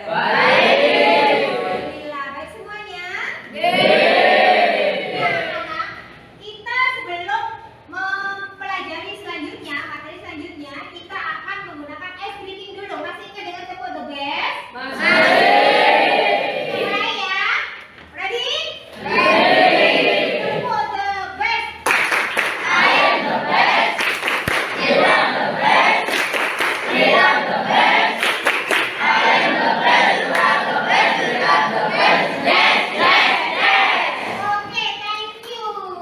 Baik. Alhamdulillah, baik semuanya? Nah, anak, kita sebelum mempelajari selanjutnya, materi selanjutnya, kita akan menggunakan ice breaking dulu. Masih ingat dengan tempo the best? Masih. Mulai ya. Ready? Ready. Tempo the best. I am the best. You are the best. We are the best. I am the best. You are the best. We are the best. Yes, yes, yes. Oke, thank you.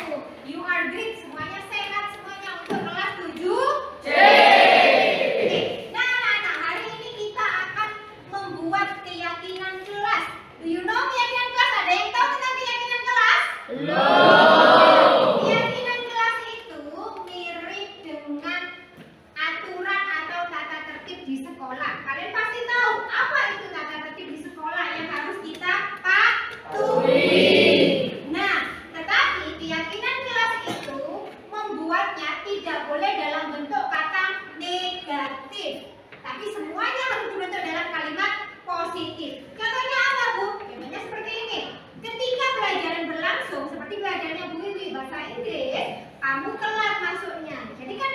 You are great. Semuanya sehat semuanya untuk kelas 7C. Oke. Nah, hari ini kita akan membuat keyakinan kelas. Do you know keyakinan kelas? Ada yang tahu tentang keyakinan kelas? Belum. Keyakinan kelas itu mirip dengan aturan atau tata tertib di sekolah. Kalian pasti tahu apa itu tata tertib di sekolah yang harus kita patuhi. Nah, tetapi keyakinan kelas itu membuatnya tidak boleh dalam bentuk kata negatif, tapi semuanya harus dibentuk dalam kalimat positif. Contohnya apa, Bu? Contohnya seperti ini. Ketika pelajaran berlangsung seperti pelajarannya Bu Wiwi bahasa Inggris, kamu telat masuknya. Jadi kan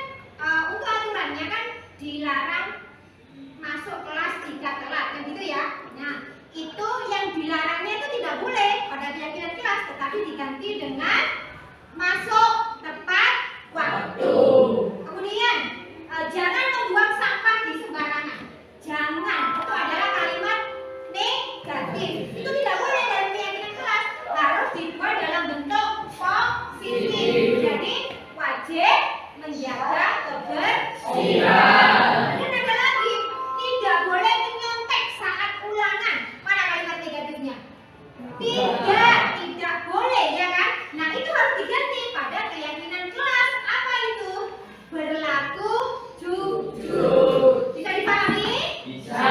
untuk aturannya kan dilarang masuk kelas jika telat, kan gitu ya. Nah, itu yang dilarangnya itu tidak boleh pada keyakinan kelas, tetapi diganti dengan masuk tepat waktu. Kemudian jangan membuang sampah di sembarangan. Jangan, itu adalah kalimat negatif. Itu tidak boleh dalam keyakinan kelas, harus dibuat dalam bentuk positif. Jadi wajib menjaga kebersihan. Dan ada lagi, tidak boleh menyontek saat ulangan. Mana kalimat negatifnya? Tidak boleh, ya kan? Nah, itu harus diganti pada keyakinan kelas. Apa itu? Berlaku jujur. Bisa dipahami? Bisa.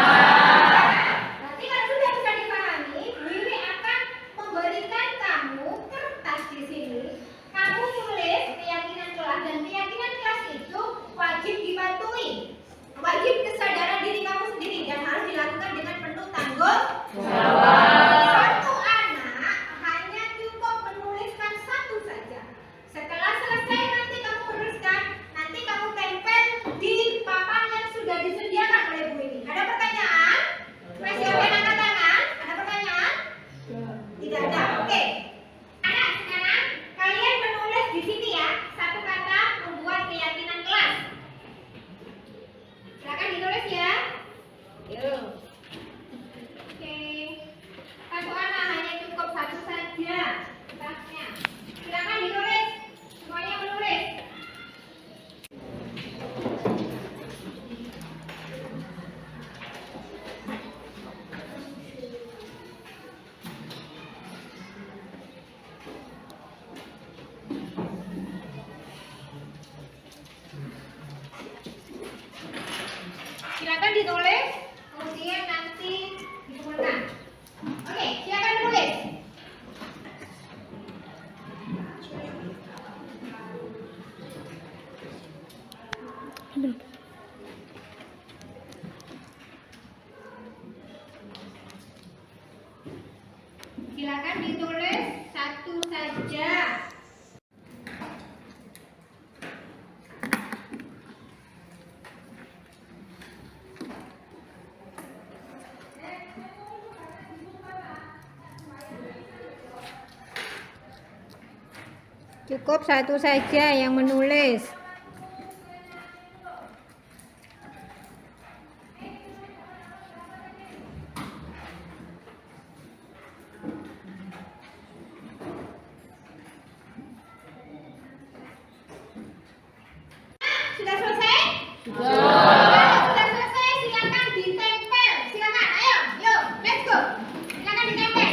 Nanti kalau sudah bisa dipahami, Bu Wiwi akan memberikan kamu kertas di sini. Kamu tulis keyakinan kelas, dan keyakinan kelas itu wajib dipatuhi. Wajib kesadaran diri kamu sendiri dan harus dilakukan dengan penuh tanggung jawab. Satu anak hanya cukup menuliskan satu saja. Setelah selesai nanti kamu menuliskan, nanti kamu tempel di papan yang sudah disediakan oleh Bu ini. Ada pertanyaan? Masih ada angkat tangan? Ada pertanyaan? Tidak ada. Oke. Anak, sekarang kalian menulis di sini ya, satu kata membuat keyakinan kelas. Silakan ditulis ya. Yuk. Oke. Satu anak hanya cukup satu saja kertasnya. Silakan ditulis. Semuanya menulis. Silakan ditulis, kemudian nanti dikumpulkan. Oke, silakan tulis. Silakan ditulis satu saja. Cukup satu saja yang menulis. Sudah selesai? Sudah. Sudah selesai, silakan ditempel. Silakan, ayo, yuk, let's go. Silakan ditempel.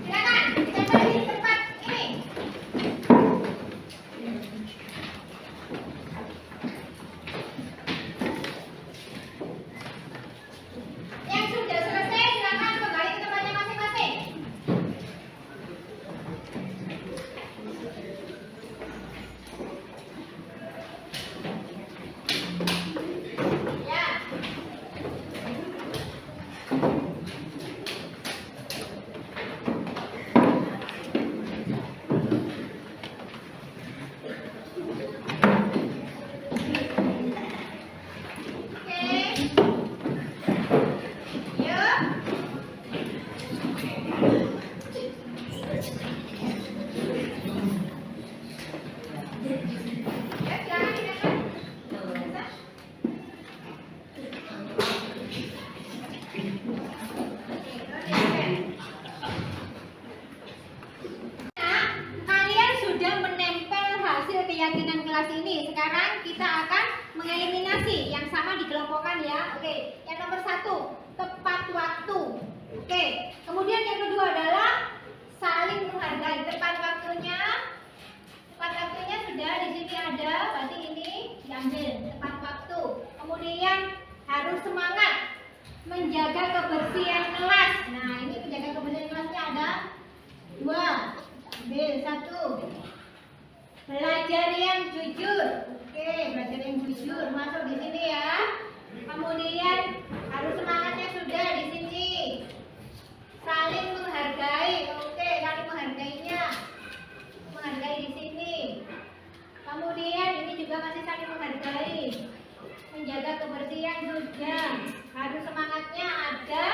Silakan ditempel di tempat ini. Belajar yang jujur. Oke, belajar yang jujur. Masuk di sini ya. Kemudian harus semangatnya sudah di sini. Saling menghargai. Oke, saling menghargainya. Menghargai di sini. Kemudian ini juga masih saling menghargai. Menjaga kebersihan sudah. Harus semangatnya ada.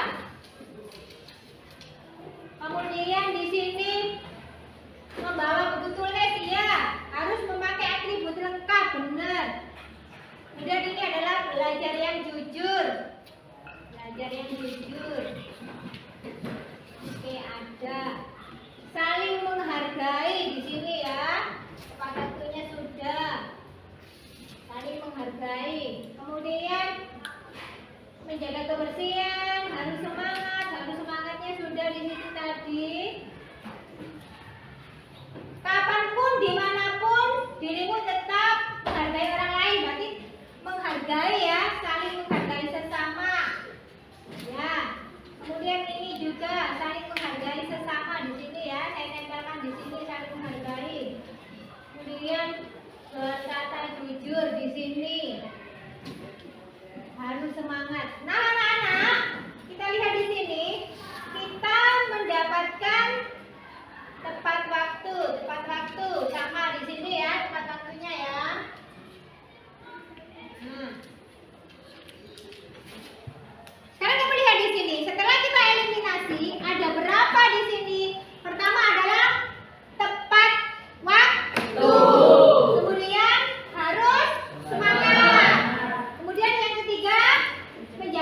Kemudian di sini membawa buku tulis ya, harus memakai atribut lengkap, benar. Kemudian ini adalah belajar yang jujur. Belajar yang jujur. Oke, ada. Saling menghargai di sini ya. Tepat waktunya sudah. Saling menghargai. Kemudian menjaga kebersihan, harus semangat, harus semangatnya sudah di situ tadi. Kapanpun, dimanapun, dirimu tetap menghargai orang lain, berarti menghargai ya, saling menghargai sesama. Ya, kemudian ini juga saling menghargai sesama di sini ya, saya tempelkan di sini saling menghargai. Kemudian berkata jujur di sini. Harus semangat. Nah, anak-anak, kita lihat di sini, kita mendapatkan tepat waktu sama di sini ya, tepat waktunya ya. Sekarang kamu lihat di sini, setelah kita eliminasi, ada berapa di sini? Pertama adalah tepat waktu. Kemudian harus semangat. Kemudian yang ketiga, menjaga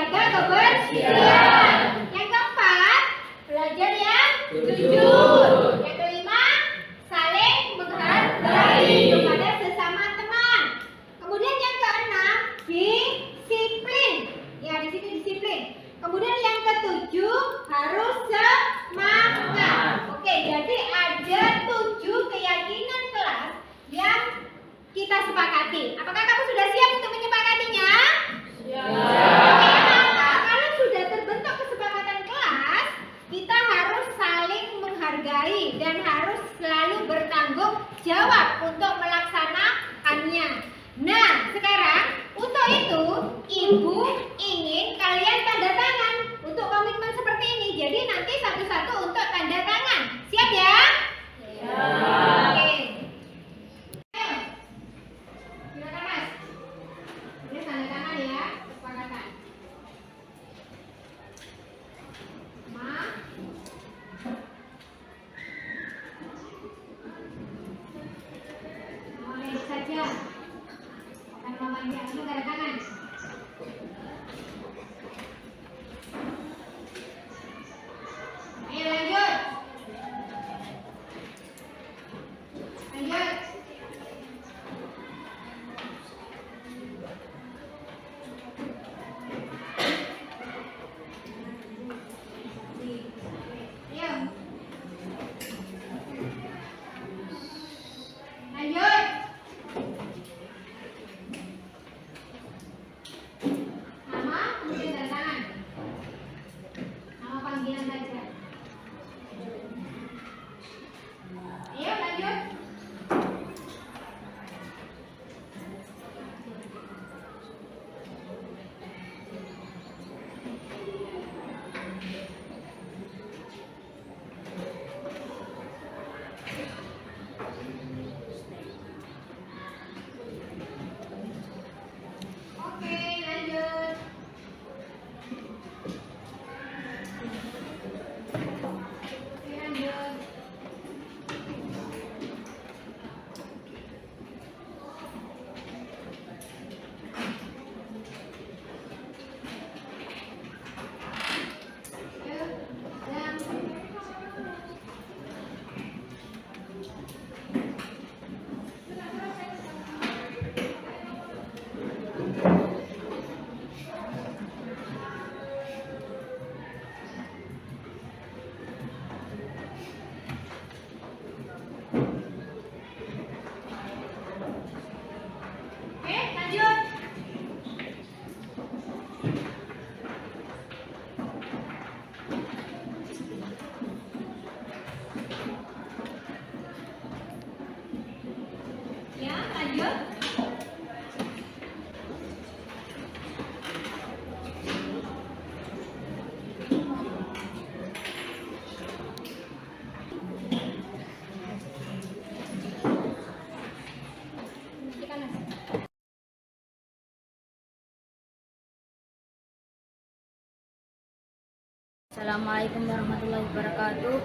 Assalamualaikum warahmatullahi wabarakatuh.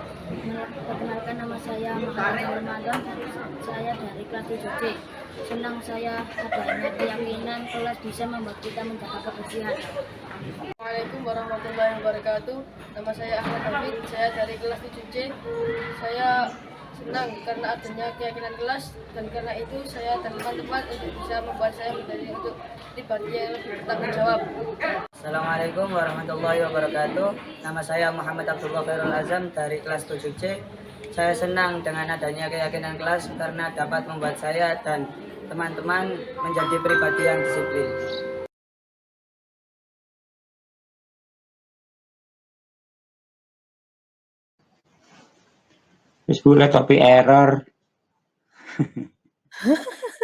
Perkenalkan, nama saya Muhammad Ramadan. Saya dari kelas 7C. Senang saya adanya keyakinan kelas bisa membuat kita menjaga kebersihan. Assalamualaikum warahmatullahi wabarakatuh. Nama saya Ahmad Hafid. Saya dari kelas 7C. Saya senang karena adanya keyakinan kelas, dan karena itu saya dan teman-teman untuk bisa membuat saya menjadi untuk pribadi yang lebih bertanggung jawab. Assalamualaikum warahmatullahi wabarakatuh. Nama saya Muhammad Abdullah Khairul Azam dari kelas 7C. Saya senang dengan adanya keyakinan kelas karena dapat membuat saya dan teman-teman menjadi pribadi yang disiplin. Wis Bu laptop error.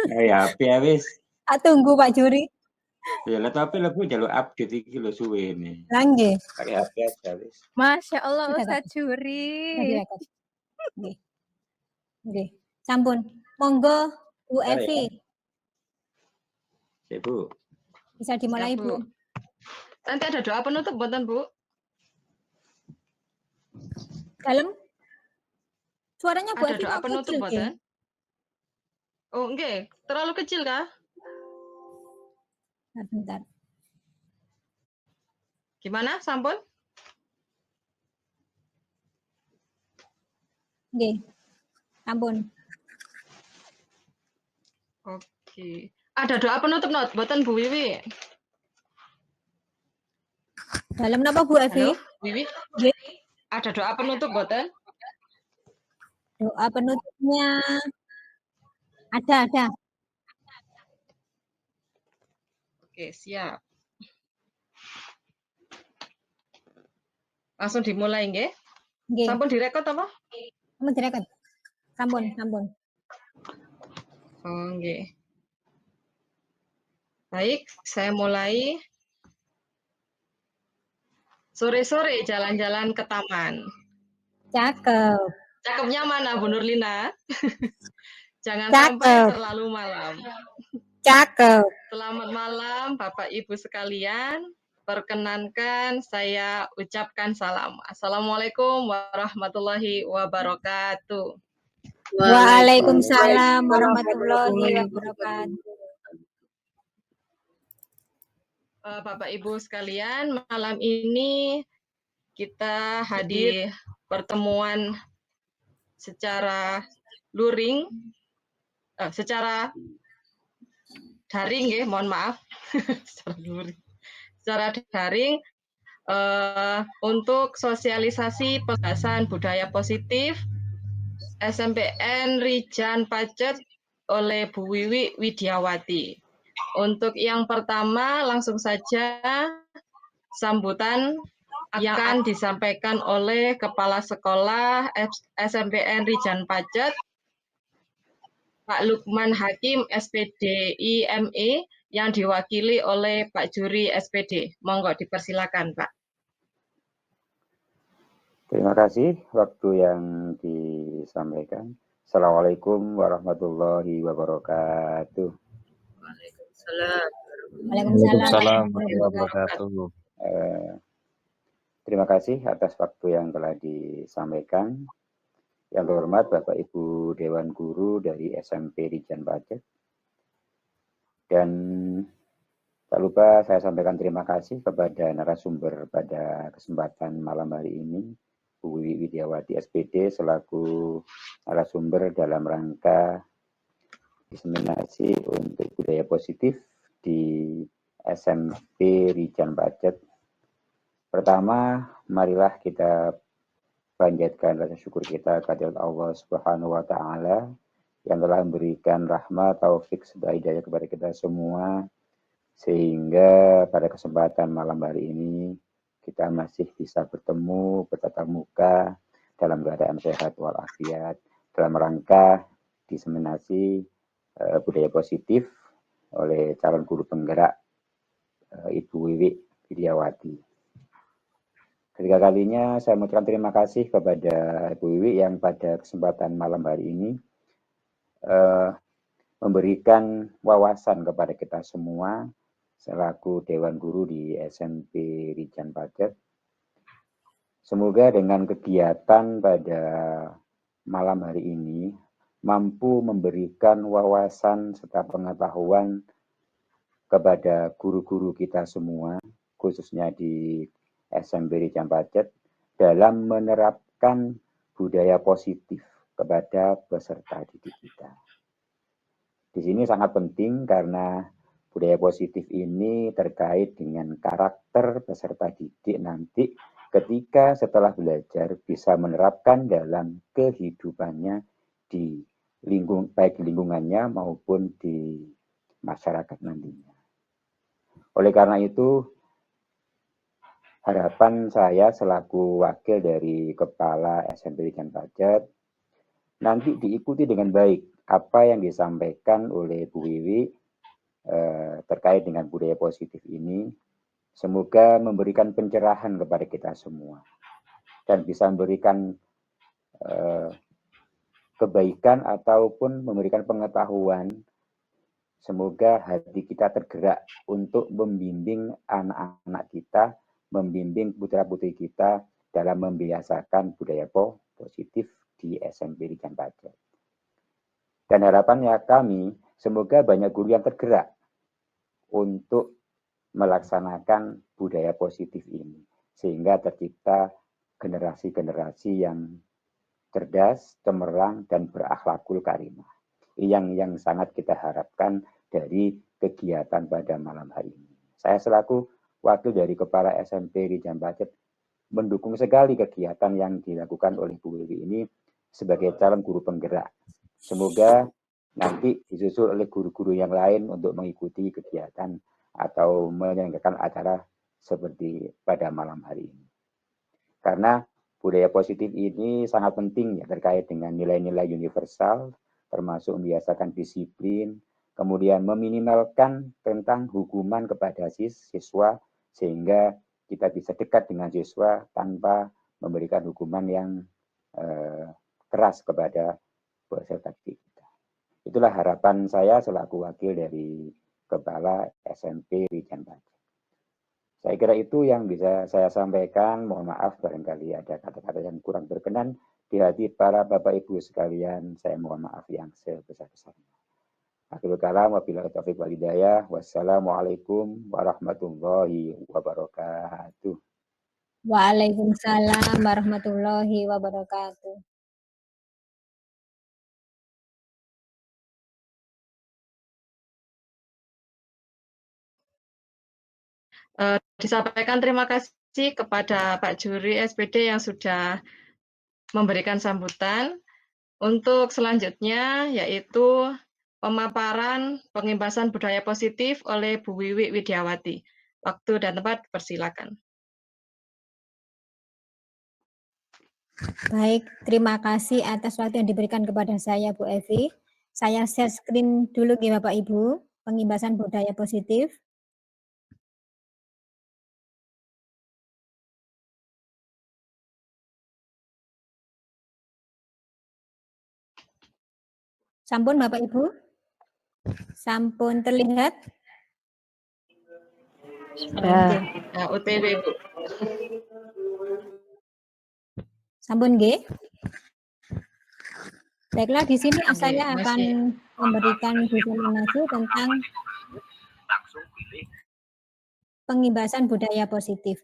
Ya ya wis. Tunggu Pak Juri. Ya laptop Bu jalur update iki lho suwene. Lah nggih. Pakai HP aja wis. Masya Allah Sudah, Ustadz Sudah Juri. direkod. Nggih. Nggih. Sampun. Monggo Bu Bentar ya. Evi. Ya Bu. Bisa dimulai, Siap, Bu. Nanti ada doa penutup buatan Bu. Dalem. Suaranya Bu Ada Evi doa kok penutup kecil, nggih. buatan. Oh, enggak. Terlalu kecil kah? Bentar. Gimana, sampun? Nggih. Sampun. Oke. Ada doa penutup not buatan Bu Wiwi. Dalem napa Bu Evi? Halo, Wiwi. Nggih. Ada doa penutup buatan? Doa penutupnya ada. Oke, siap. Langsung dimulai nggih? Nggih. Sampun direkod apa? Sampun direkod. Sampun. Oh, nggih. Baik, saya mulai. Sore-sore jalan-jalan ke taman. Cakep. Cakepnya mana, Bu Nurlina? Jangan Cakep. sampai terlalu malam. Cakep. Selamat malam, Bapak Ibu sekalian. Perkenankan saya ucapkan salam. Assalamualaikum warahmatullahi wabarakatuh. Waalaikumsalam warahmatullahi wabarakatuh. Bapak Ibu sekalian, malam ini kita hadir pertemuan secara luring, secara daring ya, mohon maaf, secara daring untuk sosialisasi pembahasan budaya positif SMPN Rijan Pacet oleh Bu Wiwi Widiawati. Untuk yang pertama, langsung saja sambutan yang akan disampaikan oleh Kepala Sekolah SMPN Rijan Pacet, Pak Lukman Hakim, SPD IME, yang diwakili oleh Pak Juri SPD. Monggo dipersilakan, Pak. Terima kasih waktu yang disampaikan. Assalamualaikum warahmatullahi wabarakatuh. Waalaikumsalam warahmatullahi wabarakatuh. Terima kasih atas waktu yang telah disampaikan. Yang terhormat Bapak Ibu Dewan Guru dari SMP Rijan Pacet. Dan tak lupa saya sampaikan terima kasih kepada narasumber pada kesempatan malam hari ini, Bu Wiwi Widiawati SPD selaku narasumber dalam rangka diseminasi untuk budaya positif di SMP Rijan Pacet. Pertama, marilah kita panjatkan rasa syukur kita kepada Allah Subhanahu wa taala yang telah memberikan rahmat, taufik, serta hidayah kepada kita semua, sehingga pada kesempatan malam hari ini kita masih bisa bertemu bertatap muka dalam keadaan sehat walafiat dalam rangka diseminasi budaya positif oleh calon guru penggerak Ibu Wiwi Widiawati. Ketiga kalinya saya mengucapkan terima kasih kepada Ibu Wiwi yang pada kesempatan malam hari ini memberikan wawasan kepada kita semua selaku Dewan Guru di SMP Rijan Pacet Semoga dengan kegiatan pada malam hari ini mampu memberikan wawasan serta pengetahuan kepada guru-guru kita semua, khususnya di SMP Rijan Pacet, dalam menerapkan budaya positif kepada peserta didik kita. Di sini sangat penting karena budaya positif ini terkait dengan karakter peserta didik nanti ketika setelah belajar bisa menerapkan dalam kehidupannya di baik di lingkungannya maupun di masyarakat nantinya. Oleh karena itu, harapan saya selaku wakil dari Kepala SMP Rijan Pacet nanti diikuti dengan baik apa yang disampaikan oleh Bu Wiwi terkait dengan budaya positif ini, semoga memberikan pencerahan kepada kita semua dan bisa memberikan kebaikan ataupun memberikan pengetahuan. Semoga hati kita tergerak untuk membimbing anak-anak kita, membimbing putra-putri kita dalam membiasakan budaya positif di SMP Rijan Pacet. Dan harapannya kami, semoga banyak guru yang tergerak untuk melaksanakan budaya positif ini. Sehingga tercipta generasi-generasi yang cerdas, cemerlang, dan berakhlakul karimah. Yang sangat kita harapkan dari kegiatan pada malam hari ini. Saya selaku wakil dari Kepala SMP Rijan Pacet mendukung sekali kegiatan yang dilakukan oleh Bu Wiwi ini sebagai calon guru penggerak. Semoga nanti disusul oleh guru-guru yang lain untuk mengikuti kegiatan atau menyelenggarakan acara seperti pada malam hari ini. Karena budaya positif ini sangat penting ya terkait dengan nilai-nilai universal, termasuk membiasakan disiplin, kemudian meminimalkan tentang hukuman kepada siswa sehingga kita bisa dekat dengan siswa tanpa memberikan hukuman yang keras kepada peserta didik kita. Itulah harapan saya selaku wakil dari Kepala SMP Rijan Pacet. Saya kira itu yang bisa saya sampaikan. Mohon maaf barangkali ada kata-kata yang kurang berkenan di hati para Bapak Ibu sekalian. Saya mohon maaf yang sebesar-besarnya. Akhirul kalam wabillahi taufiq wal hidayah. Wassalamualaikum warahmatullahi wabarakatuh. Waalaikumsalam warahmatullahi wabarakatuh. Disampaikan terima kasih kepada Pak Juri SPD yang sudah memberikan sambutan. Untuk selanjutnya yaitu pemaparan pengibasan budaya positif oleh Bu Wiwi Widiawati. Waktu dan tempat persilakan. Baik, terima kasih atas waktu yang diberikan kepada saya, Bu Evi. Saya share screen dulu ya Bapak Ibu, pengibasan budaya positif. Sampun Bapak Ibu? Sampun terlihat? Sudah. Nah, OTW Bu. Sampun nggih? Baiklah, di sini saya akan memberikan diseminasi tentang pengibasan budaya positif.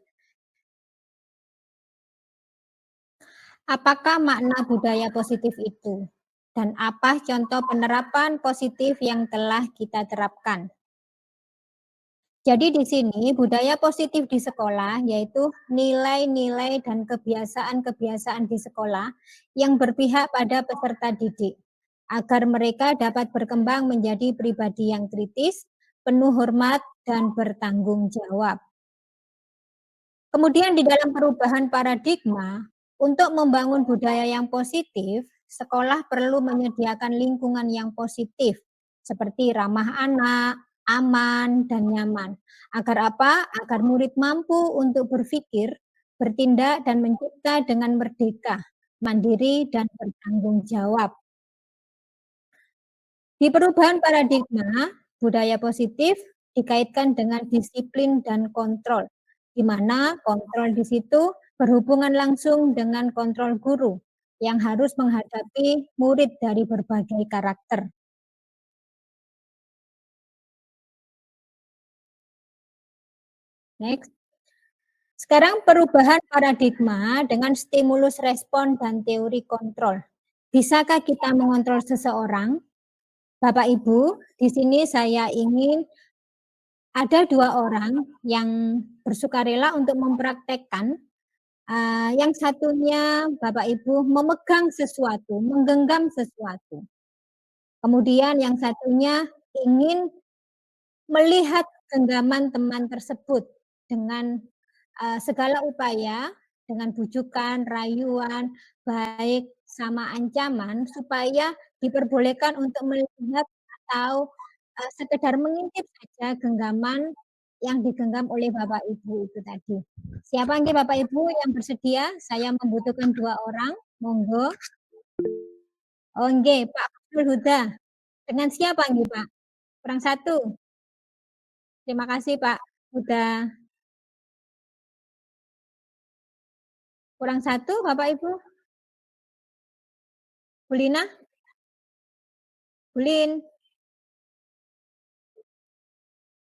Apakah makna budaya positif itu? Dan apa contoh penerapan positif yang telah kita terapkan? Jadi di sini budaya positif di sekolah yaitu nilai-nilai dan kebiasaan-kebiasaan di sekolah yang berpihak pada peserta didik agar mereka dapat berkembang menjadi pribadi yang kritis, penuh hormat, dan bertanggung jawab. Kemudian di dalam perubahan paradigma, untuk membangun budaya yang positif, sekolah perlu menyediakan lingkungan yang positif seperti ramah anak, aman, dan nyaman. Agar apa? Agar murid mampu untuk berpikir, bertindak, dan mencipta dengan merdeka, mandiri, dan bertanggung jawab. Di perubahan paradigma, budaya positif dikaitkan dengan disiplin dan kontrol, di mana kontrol di situ berhubungan langsung dengan kontrol guru yang harus menghadapi murid dari berbagai karakter. Next. Sekarang perubahan paradigma dengan stimulus respon dan teori kontrol. Bisakah kita mengontrol seseorang? Bapak Ibu, di sini saya ingin ada 2 orang yang bersukarela untuk mempraktekkan. Yang satunya Bapak Ibu memegang sesuatu, menggenggam sesuatu. Kemudian yang satunya ingin melihat genggaman teman tersebut dengan segala upaya, dengan bujukan, rayuan, baik sama ancaman supaya diperbolehkan untuk melihat atau sekedar mengintip saja genggaman yang digenggam oleh Bapak Ibu itu tadi. Siapa nggih Bapak Ibu yang bersedia? Saya membutuhkan 2 orang, monggo. Oh nggih, Pak Abdul Huda. Dengan siapa nggih Pak? Kurang 1. Terima kasih Pak Huda. Kurang 1 Bapak Ibu? Bu Lina? Bu Lin?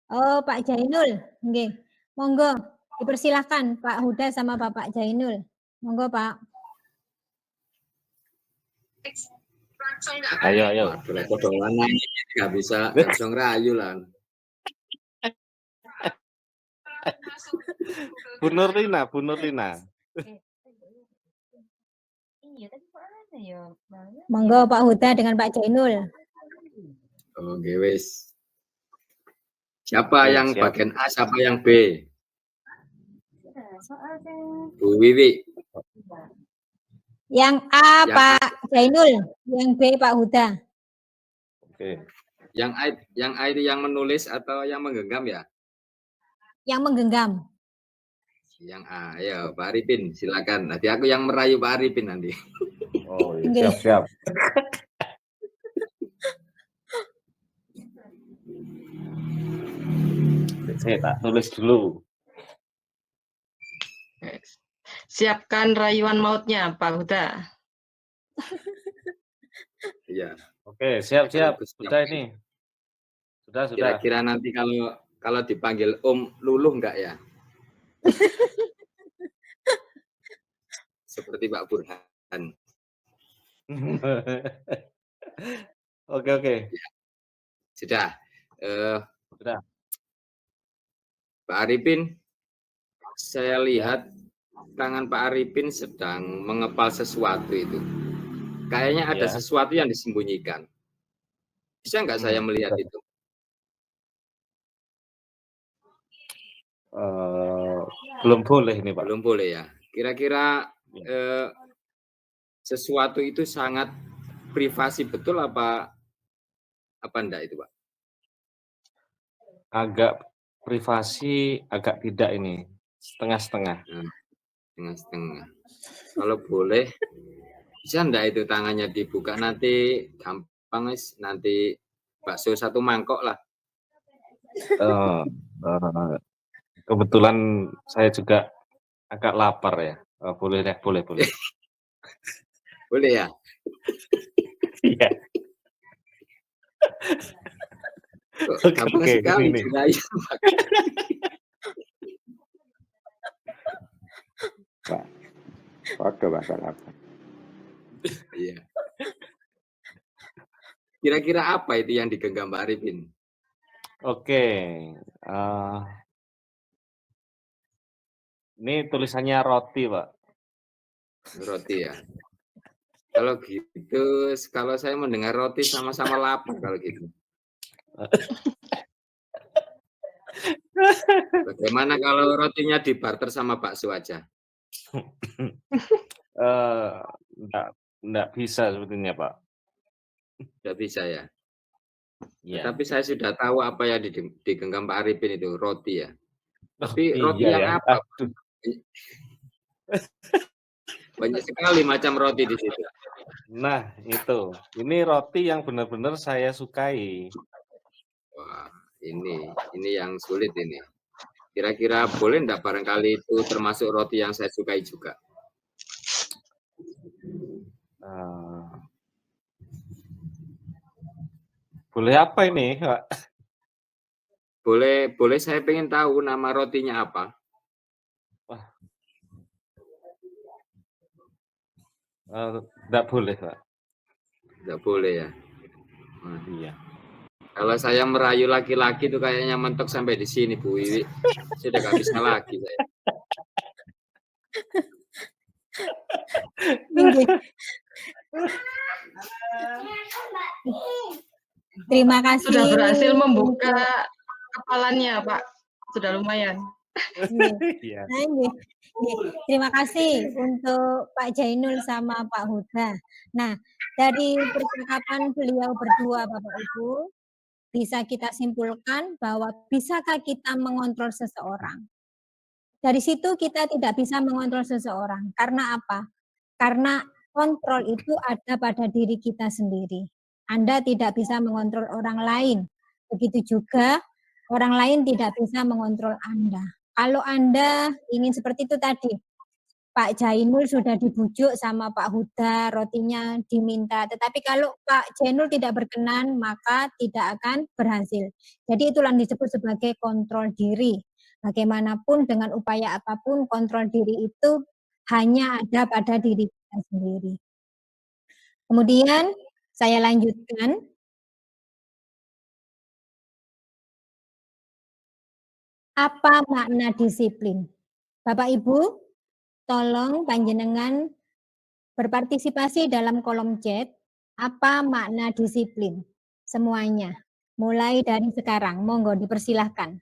Oh, Pak Jainul. Nggih. Monggo, dipersilahkan Pak Huda sama Bapak Jainul. Monggo, Pak. Ayo. Podo-podoan nggak bisa ngerayu lah. Bu Nurlina. Monggo Pak Huda dengan Pak Jainul. Oke, wis. Siapa yang siap. bagian A, siapa yang B? Bu Wiwi. Yang A Yang Pak Jainul, yang B Pak Huda. Oke. Yang A itu yang menulis atau yang menggenggam ya? Yang menggenggam. Yang A, ya Pak Arifin, silakan. Nanti aku yang merayu Pak Arifin nanti. Oh, Nggih. siap. Saya tak tulis dulu. Siapkan rayuan mautnya, Pak Huda. Iya. Oke, siap. Sudah ini. Sudah. Kira-kira nanti kalau dipanggil Om Luluh enggak ya? Seperti Pak Burhan. Oke. Ya. Sudah. Sudah. Pak Arifin, saya lihat tangan Pak Arifin sedang mengepal sesuatu itu. Kayaknya ada sesuatu yang disembunyikan. Bisa nggak saya melihat itu? Belum boleh ini Pak. Belum boleh ya. Kira-kira sesuatu itu sangat privasi betul apa enggak itu Pak? Agak privasi, agak tidak ini. Setengah-setengah. Setengah-setengah. Kalau boleh, bisa enggak itu tangannya dibuka nanti gampang nanti bakso 1 mangkok lah. Kebetulan saya juga agak lapar ya. Boleh. Boleh ya? Iya. Oke, sekali ini. Pak, waduh masalah apa? Iya. Kira-kira apa itu yang digenggam Mbak Arifin? Oke. Ini tulisannya roti, Pak. Roti ya. Kalau gitu, kalau saya mendengar roti sama-sama lapar kalau gitu. Bagaimana kalau rotinya dibarter sama bakso aja? Enggak bisa sebetulnya, Pak. Tidak bisa ya. Ya. Tapi saya sudah tahu apa yang digenggam Pak Arifin itu, roti ya. Tapi roti iya yang ya. apa? Banyak sekali macam roti di situ. Nah, itu. Ini roti yang benar-benar saya sukai. Wah, ini yang sulit ini. Kira-kira boleh enggak barangkali itu termasuk roti yang saya sukai juga? Boleh apa ini, Pak? Boleh saya pengen tahu nama rotinya apa? Wah. Enggak boleh, Pak. Enggak boleh ya? Iya. Kalau saya merayu laki-laki itu kayaknya mentok sampai di sini, Bu Wiwi. Sudah nggak bisa lagi saya. Terima kasih. Sudah berhasil membuka untuk- kepalanya, Pak. Sudah lumayan. Iya. Nah, ini. Terima kasih untuk Pak Jainul sama Pak Huda. Nah, dari percakapan beliau berdua, Bapak Ibu, bisa kita simpulkan bahwa bisakah kita mengontrol seseorang? Dari situ kita tidak bisa mengontrol seseorang. Karena apa? Karena kontrol itu ada pada diri kita sendiri. Anda tidak bisa mengontrol orang lain. Begitu juga orang lain tidak bisa mengontrol Anda. Kalau Anda ingin seperti itu tadi, Pak Jainul sudah dibujuk sama Pak Huda, rotinya diminta. Tetapi kalau Pak Jainul tidak berkenan, maka tidak akan berhasil. Jadi itulah yang disebut sebagai kontrol diri. Bagaimanapun dengan upaya apapun, kontrol diri itu hanya ada pada diri kita sendiri. Kemudian saya lanjutkan. Apa makna disiplin? Bapak Ibu, tolong panjenengan berpartisipasi dalam kolom chat. Apa makna disiplin? Semuanya. Mulai dari sekarang. Monggo dipersilahkan.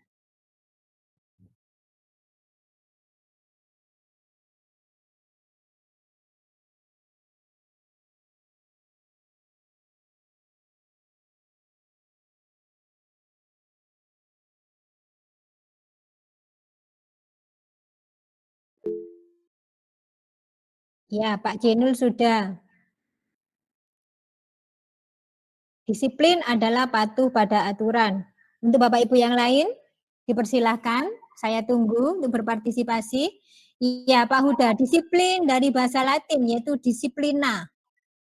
Ya, Pak Jenul sudah. Disiplin adalah patuh pada aturan. Untuk Bapak Ibu yang lain, dipersilahkan. Saya tunggu untuk berpartisipasi. Iya, Pak Huda, disiplin dari bahasa Latin yaitu disiplina.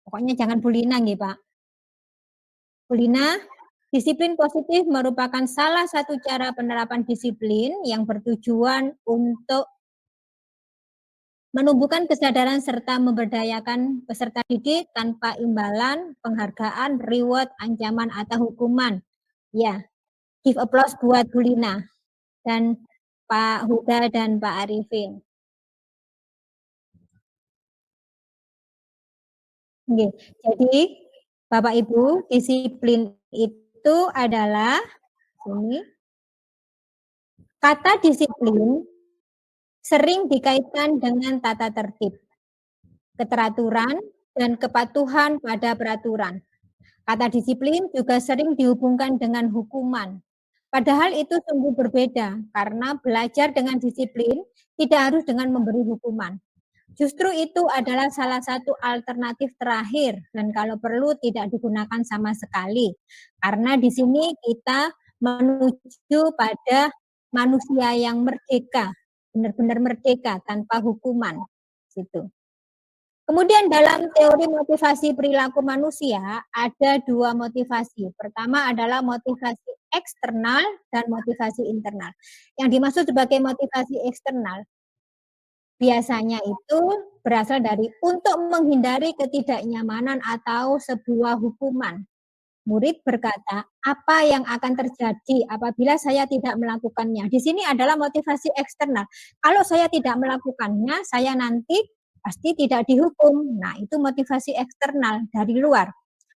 Pokoknya jangan bulina, nggih, Pak. Bulina, disiplin positif merupakan salah satu cara penerapan disiplin yang bertujuan untuk menumbuhkan kesadaran serta memberdayakan peserta didik tanpa imbalan, penghargaan, reward, ancaman, atau hukuman. Ya, give applause buat Bulina dan Pak Huda dan Pak Arifin. Oke, jadi Bapak Ibu, disiplin itu adalah ini kata disiplin sering dikaitkan dengan tata tertib, keteraturan, dan kepatuhan pada peraturan. Kata disiplin juga sering dihubungkan dengan hukuman. Padahal itu sungguh berbeda karena belajar dengan disiplin tidak harus dengan memberi hukuman. Justru itu adalah salah satu alternatif terakhir dan kalau perlu tidak digunakan sama sekali. Karena di sini kita menuju pada manusia yang merdeka, benar-benar merdeka tanpa hukuman. Situ. Kemudian dalam teori motivasi perilaku manusia ada dua motivasi. Pertama adalah motivasi eksternal dan motivasi internal. Yang dimaksud sebagai motivasi eksternal biasanya itu berasal dari untuk menghindari ketidaknyamanan atau sebuah hukuman. Murid berkata, apa yang akan terjadi apabila saya tidak melakukannya? Di sini adalah motivasi eksternal. Kalau saya tidak melakukannya, saya nanti pasti tidak dihukum. Nah, itu motivasi eksternal dari luar.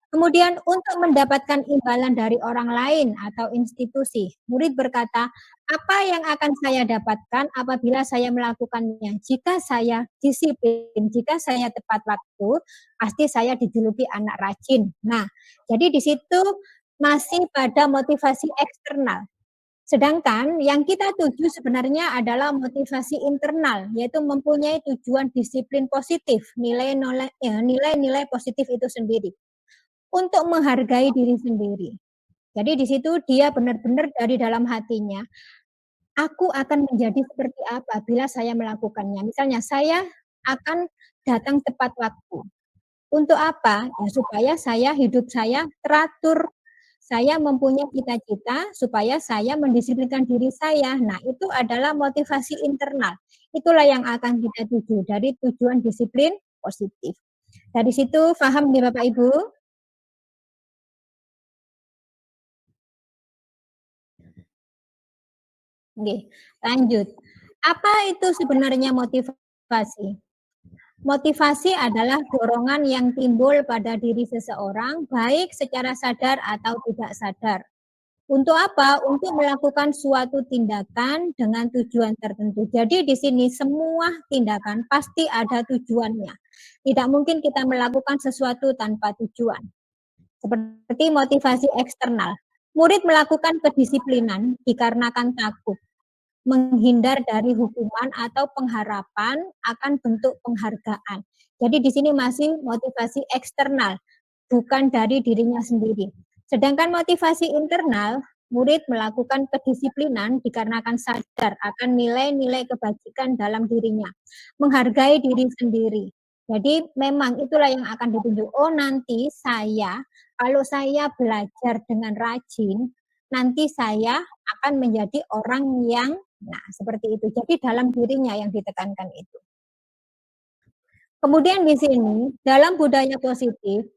Kemudian untuk mendapatkan imbalan dari orang lain atau institusi, murid berkata, apa yang akan saya dapatkan apabila saya melakukannya? Jika saya disiplin, jika saya tepat waktu, pasti saya dijuluki anak rajin. Nah, jadi di situ masih pada motivasi eksternal. Sedangkan yang kita tuju sebenarnya adalah motivasi internal, yaitu mempunyai tujuan disiplin positif, nilai-nilai positif itu sendiri untuk menghargai diri sendiri. Jadi di situ dia benar-benar dari dalam hatinya aku akan menjadi seperti apa bila saya melakukannya. Misalnya saya akan datang tepat waktu. Untuk apa? Ya supaya hidup saya teratur. Saya mempunyai cita-cita supaya saya mendisiplinkan diri saya. Nah, itu adalah motivasi internal. Itulah yang akan kita tuju dari tujuan disiplin positif. Dari situ paham nih Bapak Ibu? Oke, lanjut. Apa itu sebenarnya motivasi? Motivasi adalah dorongan yang timbul pada diri seseorang, baik secara sadar atau tidak sadar. Untuk apa? Untuk melakukan suatu tindakan dengan tujuan tertentu. Jadi di sini semua tindakan pasti ada tujuannya. Tidak mungkin kita melakukan sesuatu tanpa tujuan. Seperti motivasi eksternal. Murid melakukan kedisiplinan dikarenakan takut, menghindar dari hukuman atau pengharapan akan bentuk penghargaan. Jadi di sini masih motivasi eksternal, bukan dari dirinya sendiri. Sedangkan motivasi internal, murid melakukan kedisiplinan dikarenakan sadar akan nilai-nilai kebajikan dalam dirinya, menghargai diri sendiri. Jadi memang itulah yang akan ditunjuk. Oh nanti kalau saya belajar dengan rajin, nanti saya akan menjadi orang yang, nah seperti itu. Jadi dalam dirinya yang ditekankan itu. Kemudian di sini, dalam budaya positif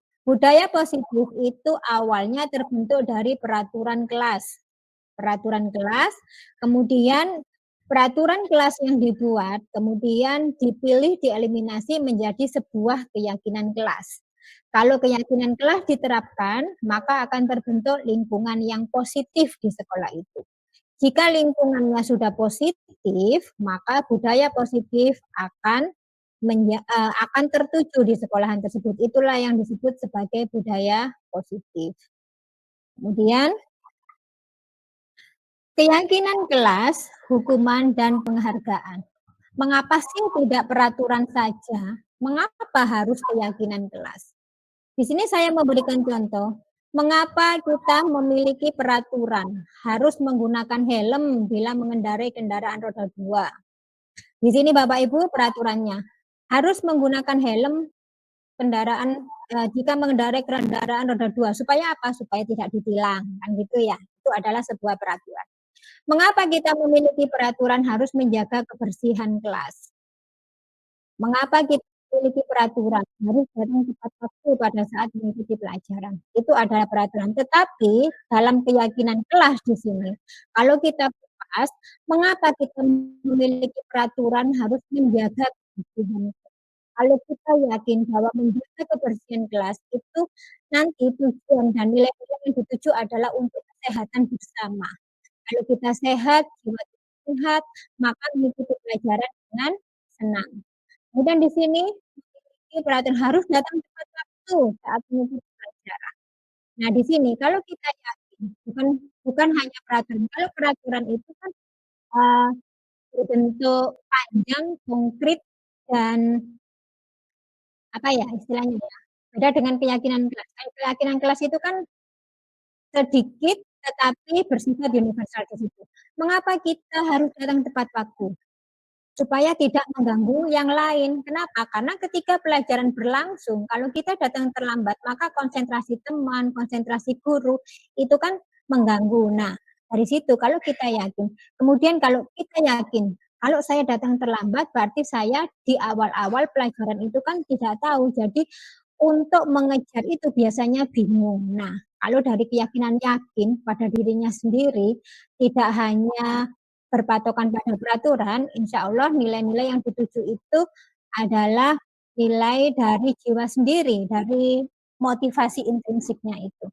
itu awalnya terbentuk dari peraturan kelas. Peraturan kelas, kemudian peraturan kelas yang dibuat, kemudian dipilih, dieliminasi menjadi sebuah keyakinan kelas. Kalau keyakinan kelas diterapkan, maka akan terbentuk lingkungan yang positif di sekolah itu. Jika lingkungannya sudah positif, maka budaya positif akan tertuju di sekolahan tersebut. Itulah yang disebut sebagai budaya positif. Kemudian keyakinan kelas, hukuman, dan penghargaan. Mengapa sih tidak peraturan saja? Mengapa harus keyakinan kelas? Di sini saya memberikan contoh. Mengapa kita memiliki peraturan harus menggunakan helm bila mengendarai kendaraan roda 2? Di sini Bapak Ibu peraturannya harus menggunakan helm jika mengendarai kendaraan roda 2. Supaya apa? Supaya tidak ditilang, kan gitu ya. Itu adalah sebuah peraturan. Mengapa kita memiliki peraturan harus menjaga kebersihan kelas? Mengapa kita memiliki peraturan harus datang tepat waktu pada saat mengikuti pelajaran? Itu adalah peraturan. Tetapi dalam keyakinan kelas di sini, kalau kita bahas, mengapa kita memiliki peraturan harus menjaga kebersihan? Kalau kita yakin bahwa menjaga kebersihan kelas itu nanti tujuan dan nilai-nilai yang dituju adalah untuk kesehatan bersama. Kalau kita sehat, jiwa kita sehat, maka mengikuti pelajaran dengan senang. Kemudian di sini peraturan harus datang tepat waktu saat mengikuti pelajaran. Nah, di sini kalau kita yakin, bukan hanya peraturan. Kalau peraturan itu kan berbentuk panjang, konkret, dan apa ya istilahnya ya, beda dengan keyakinan kelas. Keyakinan kelas itu kan sedikit tetapi bersifat universal di situ. Mengapa kita harus datang tepat waktu? Supaya tidak mengganggu yang lain. Kenapa? Karena ketika pelajaran berlangsung, kalau kita datang terlambat, maka konsentrasi teman, konsentrasi guru, itu kan mengganggu. Nah, dari situ kalau kita yakin. Kemudian kalau kita yakin, kalau saya datang terlambat, berarti saya di awal-awal pelajaran itu kan tidak tahu. Jadi untuk mengejar itu biasanya bingung. Nah, kalau dari keyakinan yakin pada dirinya sendiri, tidak hanya berpatokan pada peraturan, insya Allah nilai-nilai yang dituju itu adalah nilai dari jiwa sendiri, dari motivasi intrinsiknya itu.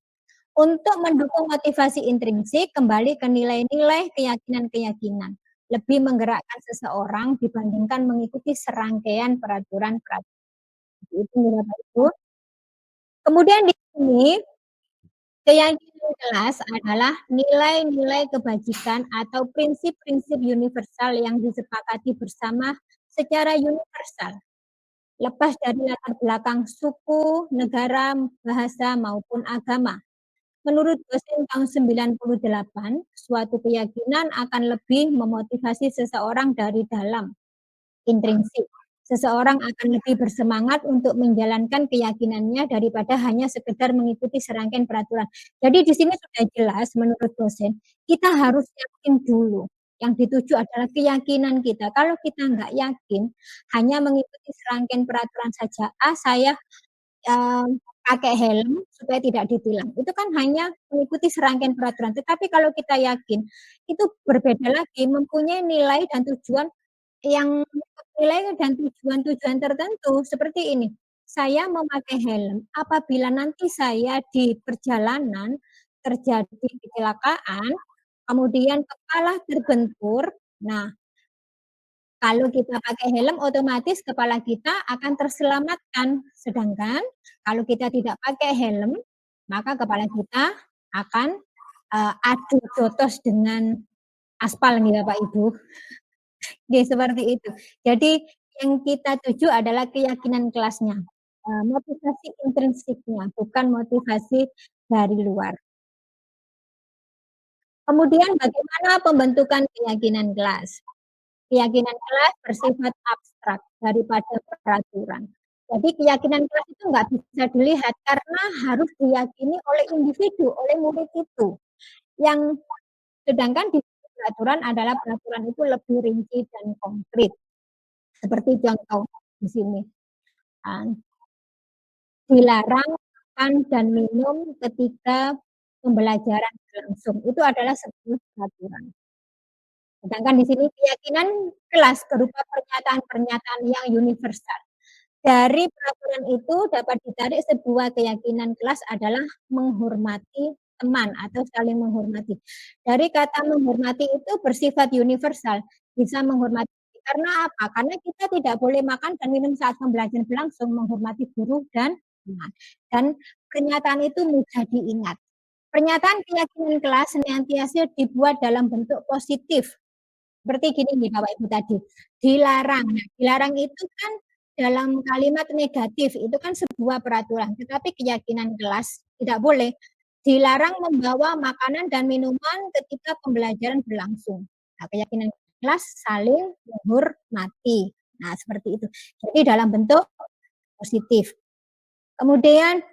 Untuk mendukung motivasi intrinsik, kembali ke nilai-nilai keyakinan-keyakinan. Lebih menggerakkan seseorang dibandingkan mengikuti serangkaian peraturan-peraturan. Itu Bapak Ibu. Kemudian di sini keyakinan kelas adalah nilai-nilai kebajikan atau prinsip-prinsip universal yang disepakati bersama secara universal, lepas dari latar belakang suku, negara, bahasa, maupun agama. Menurut dosen tahun 98, suatu keyakinan akan lebih memotivasi seseorang dari dalam, intrinsik. Seseorang akan lebih bersemangat untuk menjalankan keyakinannya daripada hanya sekedar mengikuti serangkaian peraturan. Jadi di sini sudah jelas menurut dosen, kita harus yakin dulu. Yang dituju adalah keyakinan kita. Kalau kita nggak yakin, hanya mengikuti serangkaian peraturan saja, saya pakai helm supaya tidak ditilang. Itu kan hanya mengikuti serangkaian peraturan. Tetapi kalau kita yakin, itu berbeda lagi, mempunyai nilai dan tujuan yang nilai dan tujuan-tujuan tertentu seperti ini. Saya memakai helm apabila nanti saya di perjalanan terjadi kecelakaan, kemudian kepala terbentur. Nah, kalau kita pakai helm otomatis kepala kita akan terselamatkan. Sedangkan kalau kita tidak pakai helm, maka kepala kita akan adu jotos dengan aspal nih Bapak Ibu. Oke, seperti itu. Jadi yang kita tuju adalah keyakinan kelasnya, motivasi intrinsiknya, bukan motivasi dari luar. Kemudian bagaimana pembentukan keyakinan kelas? Keyakinan kelas bersifat abstrak daripada peraturan. Jadi keyakinan kelas itu nggak bisa dilihat karena harus diyakini oleh individu, oleh murid itu. Yang sedangkan di peraturan adalah peraturan itu lebih rinci dan konkret. Seperti contoh di sini. Dilarang makan dan minum ketika pembelajaran berlangsung. Itu adalah sebuah peraturan. Sedangkan di sini keyakinan kelas berupa pernyataan-pernyataan yang universal. Dari peraturan itu dapat ditarik sebuah keyakinan kelas adalah menghormati teman atau saling menghormati. Dari kata menghormati itu bersifat universal, bisa menghormati karena apa? Karena kita tidak boleh makan dan minum saat pembelajaran berlangsung, menghormati guru dan teman. Dan pernyataan itu mudah diingat. Pernyataan keyakinan kelas senantiasa dibuat dalam bentuk positif. Seperti gini nih Bapak Ibu tadi, dilarang. Nah, dilarang itu kan dalam kalimat negatif, itu kan sebuah peraturan. Tetapi keyakinan kelas tidak boleh. Dilarang membawa makanan dan minuman ketika pembelajaran berlangsung. Nah, keyakinan kelas saling menghormati. Nah, seperti itu. Jadi dalam bentuk positif. Kemudian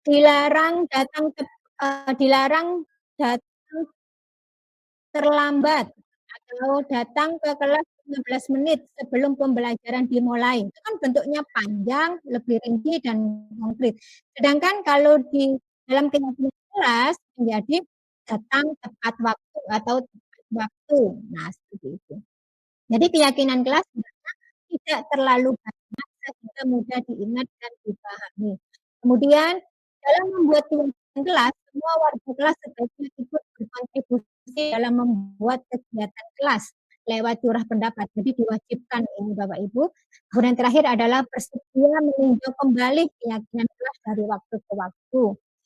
dilarang datang terlambat atau datang ke kelas 15 menit sebelum pembelajaran dimulai. Itu kan bentuknya panjang, lebih rinci dan konkret. Sedangkan kalau di dalam keyakinan kelas menjadi datang tepat waktu atau tepat waktu. Nah, seperti itu. Jadi keyakinan kelas tidak terlalu banyak sehingga mudah diingat dan dipahami. Kemudian dalam membuat keyakinan kelas, semua warga kelas sebaiknya ikut berkontribusi dalam membuat kegiatan kelas lewat curah pendapat. Jadi diwajibkan ini Bapak Ibu. Kemudian terakhir adalah bersedia meninjau kembali keyakinan kelas dari waktu ke waktu.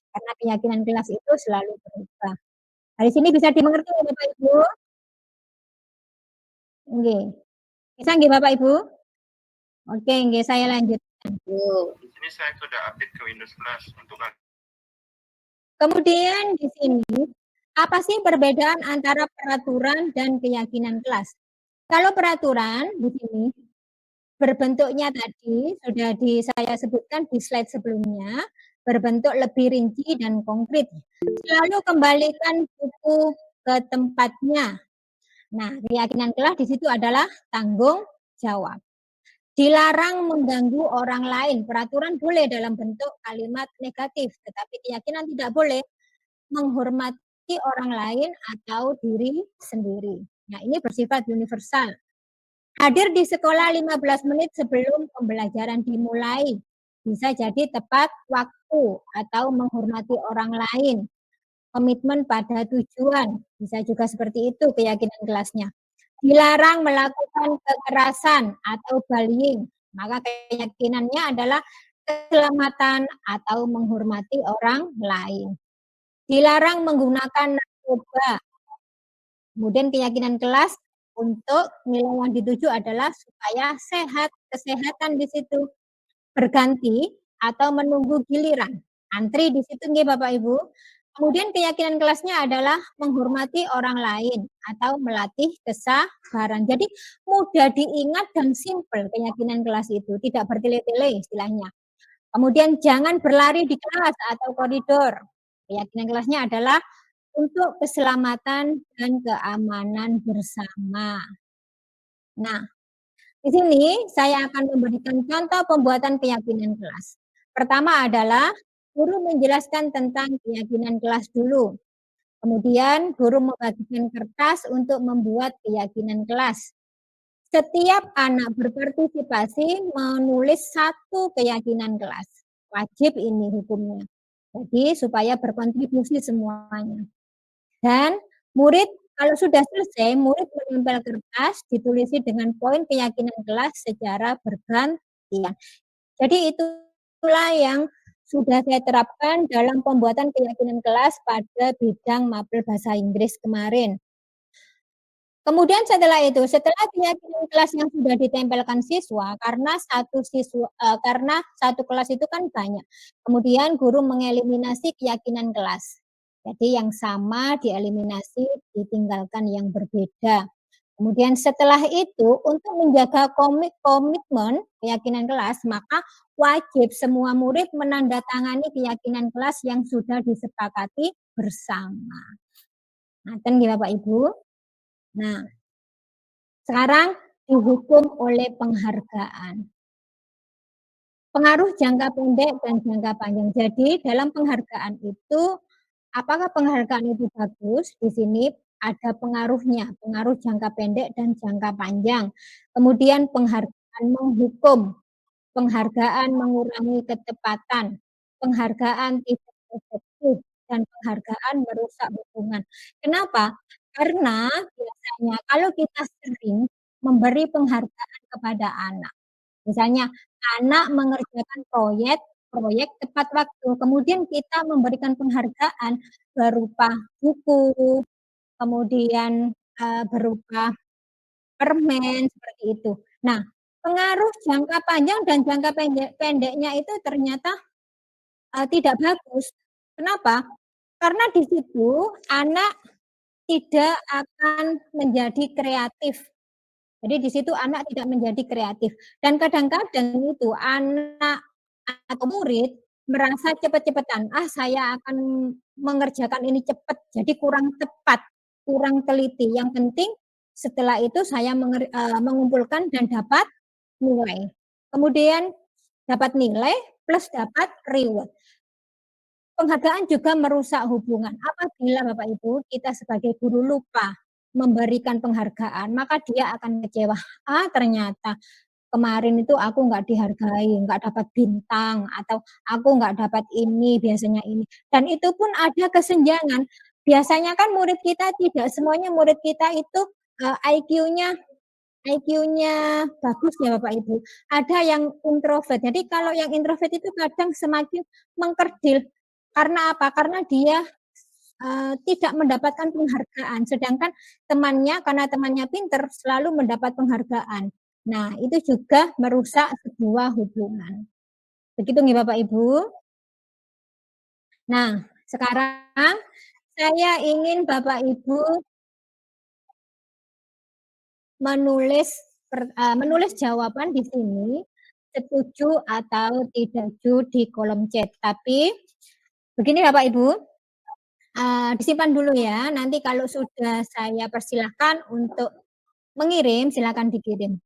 Karena keyakinan kelas itu selalu berubah. Dari sini bisa dimengerti ya Bapak Ibu? Nggih. Bisa nggih Bapak Ibu? Oke, nggih saya lanjutkan. Di sini saya sudah update ke Windows 11 untuk Kemudian di sini, apa sih perbedaan antara peraturan dan keyakinan kelas? Kalau peraturan di sini berbentuknya tadi sudah saya sebutkan di slide sebelumnya, berbentuk lebih rinci dan konkret. Selalu kembalikan buku ke tempatnya. Nah, keyakinan kelas di situ adalah tanggung jawab. Dilarang mengganggu orang lain. Peraturan boleh dalam bentuk kalimat negatif, tetapi keyakinan tidak boleh menghormati orang lain atau diri sendiri. Nah, ini bersifat universal. Hadir di sekolah 15 menit sebelum pembelajaran dimulai. Bisa jadi tepat waktu atau menghormati orang lain. Komitmen pada tujuan. Bisa juga seperti itu keyakinan kelasnya. Dilarang melakukan kekerasan atau bullying. Maka keyakinannya adalah keselamatan atau menghormati orang lain. Dilarang menggunakan narkoba. Kemudian keyakinan kelas untuk nilai yang dituju adalah supaya sehat, kesehatan di situ. Berganti atau menunggu giliran. Antri di situ nggih Bapak Ibu. Kemudian keyakinan kelasnya adalah menghormati orang lain atau melatih kesabaran. Jadi mudah diingat dan simpel keyakinan kelas itu, tidak bertele-tele istilahnya. Kemudian jangan berlari di kelas atau koridor. Keyakinan kelasnya adalah untuk keselamatan dan keamanan bersama. Nah, di sini saya akan memberikan contoh pembuatan keyakinan kelas. Pertama adalah guru menjelaskan tentang keyakinan kelas dulu. Kemudian guru membagikan kertas untuk membuat keyakinan kelas. Setiap anak berpartisipasi menulis satu keyakinan kelas. Wajib ini hukumnya. Jadi supaya berkontribusi semuanya. Dan murid kalau sudah selesai, murid menempel kertas ditulisi dengan poin keyakinan kelas secara bergantian. Jadi itulah yang sudah saya terapkan dalam pembuatan keyakinan kelas pada bidang mapel bahasa Inggris kemarin. Kemudian setelah keyakinan kelas yang sudah ditempelkan siswa, karena satu kelas itu kan banyak. Kemudian guru mengeliminasi keyakinan kelas. Jadi yang sama dieliminasi, ditinggalkan yang berbeda. Kemudian setelah itu untuk menjaga komitmen keyakinan kelas, maka wajib semua murid menandatangani keyakinan kelas yang sudah disepakati bersama. Nah, Bapak Ibu. Nah, sekarang dihukum oleh penghargaan. Pengaruh jangka pendek dan jangka panjang. Jadi dalam penghargaan itu, apakah penghargaan itu bagus? Di sini ada pengaruhnya, pengaruh jangka pendek dan jangka panjang. Kemudian penghargaan menghukum, penghargaan mengurangi ketepatan, penghargaan tidak efektif, dan penghargaan merusak hubungan. Kenapa? Karena biasanya kalau kita sering memberi penghargaan kepada anak, misalnya anak mengerjakan proyek tepat waktu, kemudian kita memberikan penghargaan berupa buku, kemudian berupa permen, seperti itu. Nah, pengaruh jangka panjang dan jangka pendeknya itu ternyata tidak bagus. Kenapa? Karena di situ anak tidak akan menjadi kreatif. Jadi di situ anak tidak menjadi kreatif. Dan kadang-kadang itu anak atau murid merasa cepat-cepatan, "Ah, saya akan mengerjakan ini cepat." Jadi kurang tepat, kurang teliti. Yang penting setelah itu saya mengumpulkan dan dapat nilai. Kemudian dapat nilai plus dapat reward. Penghargaan juga merusak hubungan. Apabila Bapak Ibu, kita sebagai guru lupa memberikan penghargaan, maka dia akan kecewa. Ah, ternyata kemarin itu aku nggak dihargai, nggak dapat bintang, atau aku nggak dapat ini, biasanya ini. Dan itu pun ada kesenjangan. Biasanya kan murid kita tidak semuanya murid kita itu IQ-nya bagus ya Bapak Ibu. Ada yang introvert. Jadi kalau yang introvert itu kadang semakin mengkerdil. Karena apa? Karena dia tidak mendapatkan penghargaan, sedangkan karena temannya pinter selalu mendapat penghargaan. Nah, itu juga merusak sebuah hubungan. Begitu nggih Bapak Ibu? Nah, sekarang saya ingin Bapak Ibu menulis jawaban di sini, setuju atau tidak setuju di kolom chat. Tapi begini Bapak Ibu, disimpan dulu ya, nanti kalau sudah saya persilahkan untuk mengirim, silakan dikirim.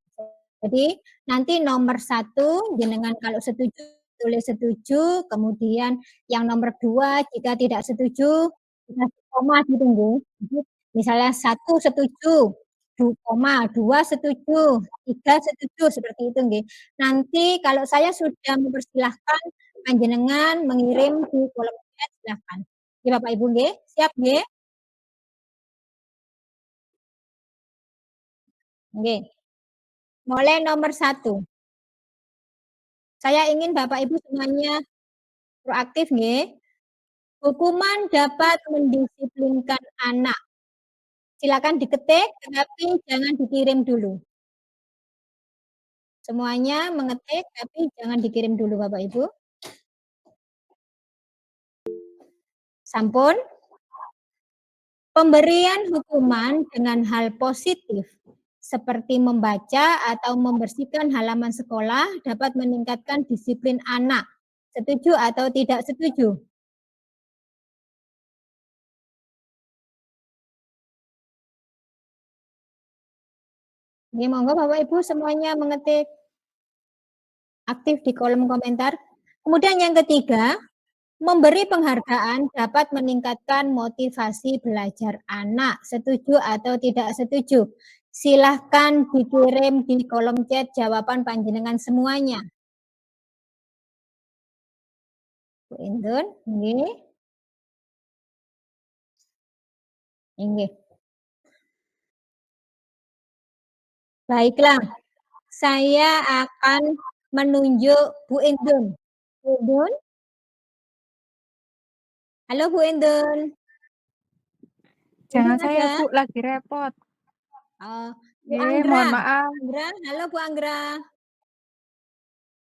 Jadi nanti nomor 1 jenengan kalau setuju tulis setuju, kemudian yang nomor 2 jika tidak setuju dikasih koma ditunggu. Jadi misalnya 1 setuju, 2 setuju, 3 setuju, seperti itu nggih. Nanti kalau saya sudah mempersilahkan panjenengan mengirim di kolom chat silahkan. Nggih Bapak Ibu nggih, siap nggih? Nggih. Mulai nomor 1. Saya ingin Bapak Ibu semuanya proaktif nggih. Hukuman dapat mendisiplinkan anak. Silakan diketik, tapi jangan dikirim dulu. Semuanya mengetik, tapi jangan dikirim dulu Bapak Ibu. Sampun? Pemberian hukuman dengan hal positif seperti membaca atau membersihkan halaman sekolah dapat meningkatkan disiplin anak. Setuju atau tidak setuju? Ini monggo Bapak Ibu semuanya mengetik aktif di kolom komentar. Kemudian yang ketiga, memberi penghargaan dapat meningkatkan motivasi belajar anak. Setuju atau tidak setuju? Silahkan dikirim di kolom chat jawaban panjenengan semuanya. Bu Indun, nggih. Nggih. Baiklah, saya akan menunjuk Bu Indun. Bu Indun? Halo Bu Indun. Jangan Indun saya, ada? Bu, lagi repot. Bu Mohon Anggra. maaf. Anggra, halo Bu Anggra.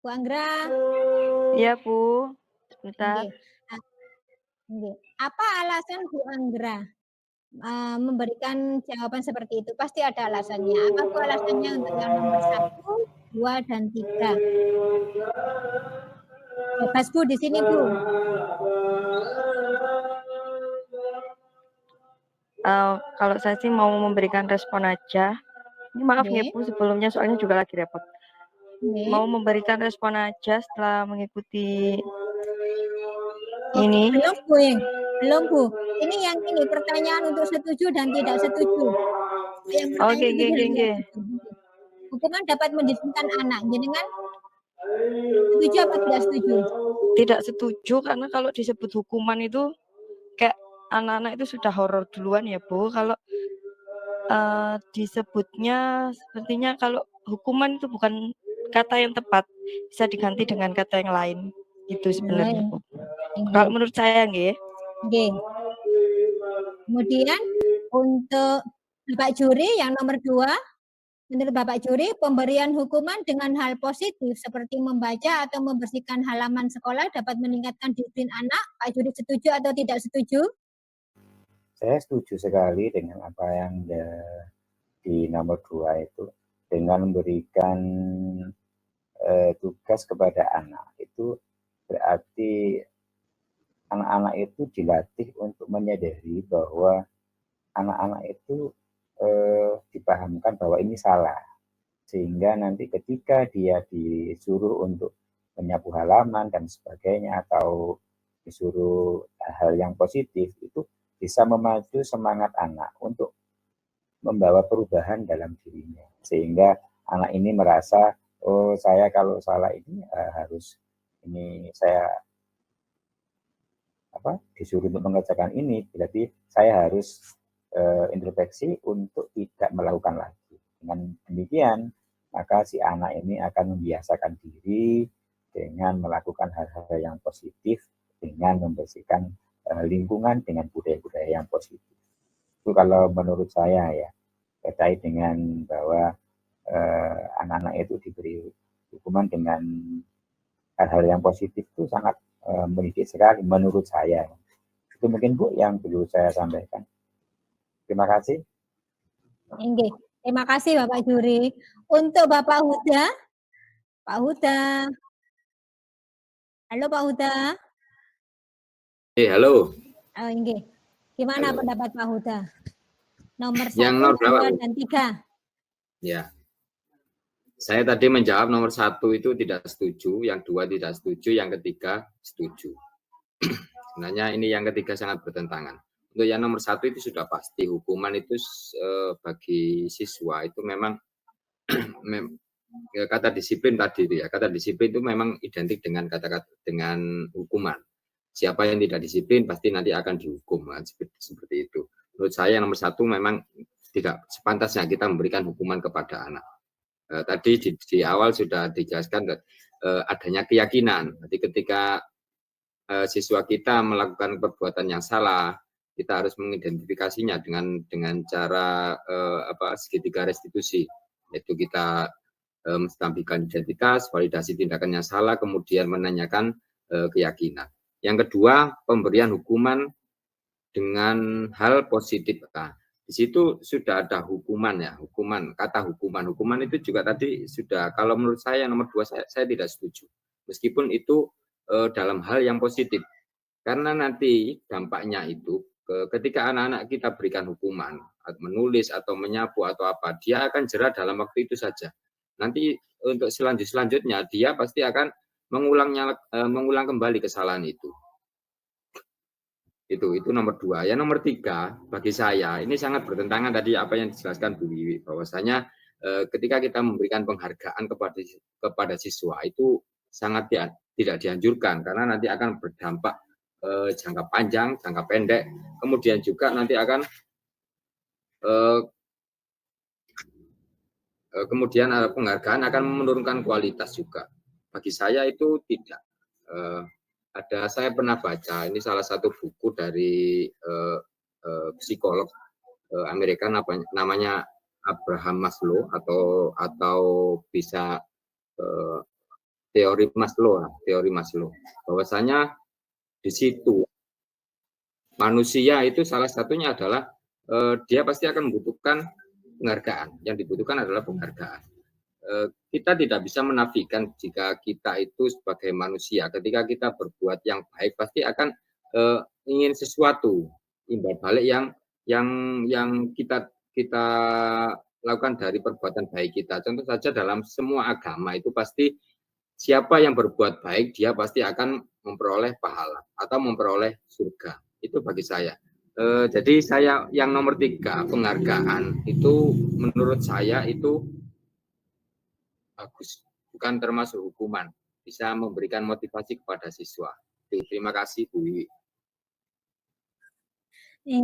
Bu Anggra. Iya, Bu. Sebentar. Nggih. Nggih. Apa alasan Bu Anggra memberikan jawaban seperti itu? Pasti ada alasannya. Apa Bu alasannya untuk yang nomor 1, 2, dan 3? Bebas Bu di sini Bu. Kalau saya sih mau memberikan respon aja. Ini maaf ya Nggih. Bu, sebelumnya soalnya juga lagi repot. Nggih. Mau memberikan respon aja setelah mengikuti ini. Belum Bu, belum Bu. Ini yang ini pertanyaan untuk setuju dan tidak setuju. Yang pertanyaan setuju dan tidak setuju. Hukuman dapat mendisiplinkan anak. Jenengan setuju apa tidak setuju? Tidak setuju karena kalau disebut hukuman itu kayak anak-anak itu sudah horor duluan ya Bu. Kalau disebutnya sepertinya kalau hukuman itu bukan kata yang tepat, bisa diganti dengan kata yang lain. Itu sebenarnya Bu. Kalau menurut saya nggih. Nggih. Kemudian untuk Bapak juri yang nomor 2, menurut Bapak juri pemberian hukuman dengan hal positif seperti membaca atau membersihkan halaman sekolah dapat meningkatkan disiplin anak. Pak juri setuju atau tidak setuju? Saya setuju sekali dengan apa yang di nomor 2 itu, dengan memberikan tugas kepada anak. Itu berarti anak-anak itu dilatih untuk menyadari bahwa anak-anak itu dipahamkan bahwa ini salah. Sehingga nanti ketika dia disuruh untuk menyapu halaman dan sebagainya atau disuruh hal yang positif, itu bisa memacu semangat anak untuk membawa perubahan dalam dirinya. Sehingga anak ini merasa, oh saya kalau salah ini harus ini saya disuruh untuk mengerjakan ini, berarti saya harus introspeksi untuk tidak melakukan lagi. Dengan demikian, maka si anak ini akan membiasakan diri dengan melakukan hal-hal yang positif, dengan membersihkan lingkungan dengan budaya-budaya yang positif. Itu kalau menurut saya ya, terkait dengan bahwa anak-anak itu diberi hukuman dengan hal-hal yang positif itu sangat mendidik sekali menurut saya. Itu mungkin Bu yang perlu saya sampaikan. Terima kasih. Nggih. Terima kasih Bapak juri. Untuk Bapak Huda, Pak Huda. Halo Pak Huda. Halo. Oh, nggih. Gimana Halo. pendapat Pak Huda? Nomor 1, Yang nomor berapa, 2, dan 3. Ya. Saya tadi menjawab nomor 1 itu tidak setuju, yang 2 tidak setuju, yang ketiga setuju. Sebenarnya ini yang ketiga sangat bertentangan. Untuk yang nomor 1 itu sudah pasti hukuman itu bagi siswa itu memang kata disiplin tadi itu ya, kata disiplin itu memang identik dengan kata-kata dengan hukuman. Siapa yang tidak disiplin pasti nanti akan dihukum, seperti itu. Menurut saya nomor 1 memang tidak sepantasnya kita memberikan hukuman kepada anak. Tadi di awal sudah dijelaskan adanya keyakinan. Jadi ketika siswa kita melakukan perbuatan yang salah, kita harus mengidentifikasinya dengan cara segitiga restitusi, yaitu kita menstabilkan identitas, validasi tindakan yang salah, kemudian menanyakan keyakinan. Yang kedua, pemberian hukuman dengan hal positif. Nah, di situ sudah ada hukuman ya, kata hukuman. Hukuman itu juga tadi sudah, kalau menurut saya nomor 2 saya tidak setuju. Meskipun itu dalam hal yang positif. Karena nanti dampaknya itu ketika anak-anak kita berikan hukuman, menulis atau menyapu atau apa, dia akan jerah dalam waktu itu saja. Nanti untuk selanjutnya dia pasti akan mengulang kembali kesalahan itu. Itu nomor 2. Yang nomor 3 bagi saya ini sangat bertentangan tadi apa yang dijelaskan Bu Wiwi, bahwasanya ketika kita memberikan penghargaan kepada siswa itu sangat tidak dianjurkan karena nanti akan berdampak jangka panjang, jangka pendek, kemudian juga nanti akan kemudian penghargaan akan menurunkan kualitas juga. Bagi saya itu tidak. Saya pernah baca, ini salah satu buku dari psikolog Amerika namanya Abraham Maslow atau bisa teori Maslow, bahwasanya di situ manusia itu salah satunya adalah dia pasti akan membutuhkan penghargaan. Yang dibutuhkan adalah penghargaan. Kita tidak bisa menafikan jika kita itu sebagai manusia, ketika kita berbuat yang baik pasti akan ingin sesuatu imbal balik yang kita lakukan dari perbuatan baik kita. Contoh saja dalam semua agama itu pasti siapa yang berbuat baik dia pasti akan memperoleh pahala atau memperoleh surga. Itu bagi saya. Jadi saya yang nomor 3 penghargaan itu menurut saya itu bagus, bukan termasuk hukuman, bisa memberikan motivasi kepada siswa. Terima kasih Bu Wiwi.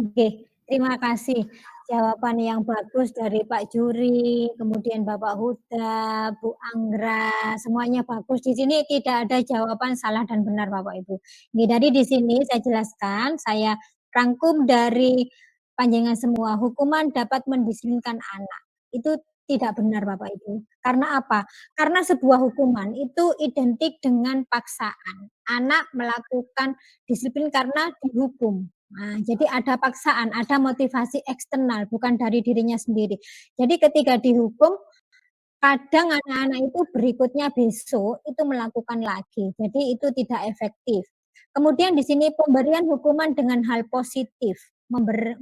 Oke, terima kasih. Jawaban yang bagus dari Pak Juri, kemudian Bapak Huda, Bu Anggra, semuanya bagus. Di sini tidak ada jawaban salah dan benar Bapak Ibu. Jadi di sini saya jelaskan, saya rangkum dari panjangan semua, hukuman dapat mendisiplinkan anak. Itu tidak benar Bapak Ibu. Karena apa? Karena sebuah hukuman itu identik dengan paksaan. Anak melakukan disiplin karena dihukum. Nah, jadi ada paksaan, ada motivasi eksternal, bukan dari dirinya sendiri. Jadi ketika dihukum, kadang anak-anak itu berikutnya besok itu melakukan lagi. Jadi itu tidak efektif. Kemudian di sini pemberian hukuman dengan hal positif,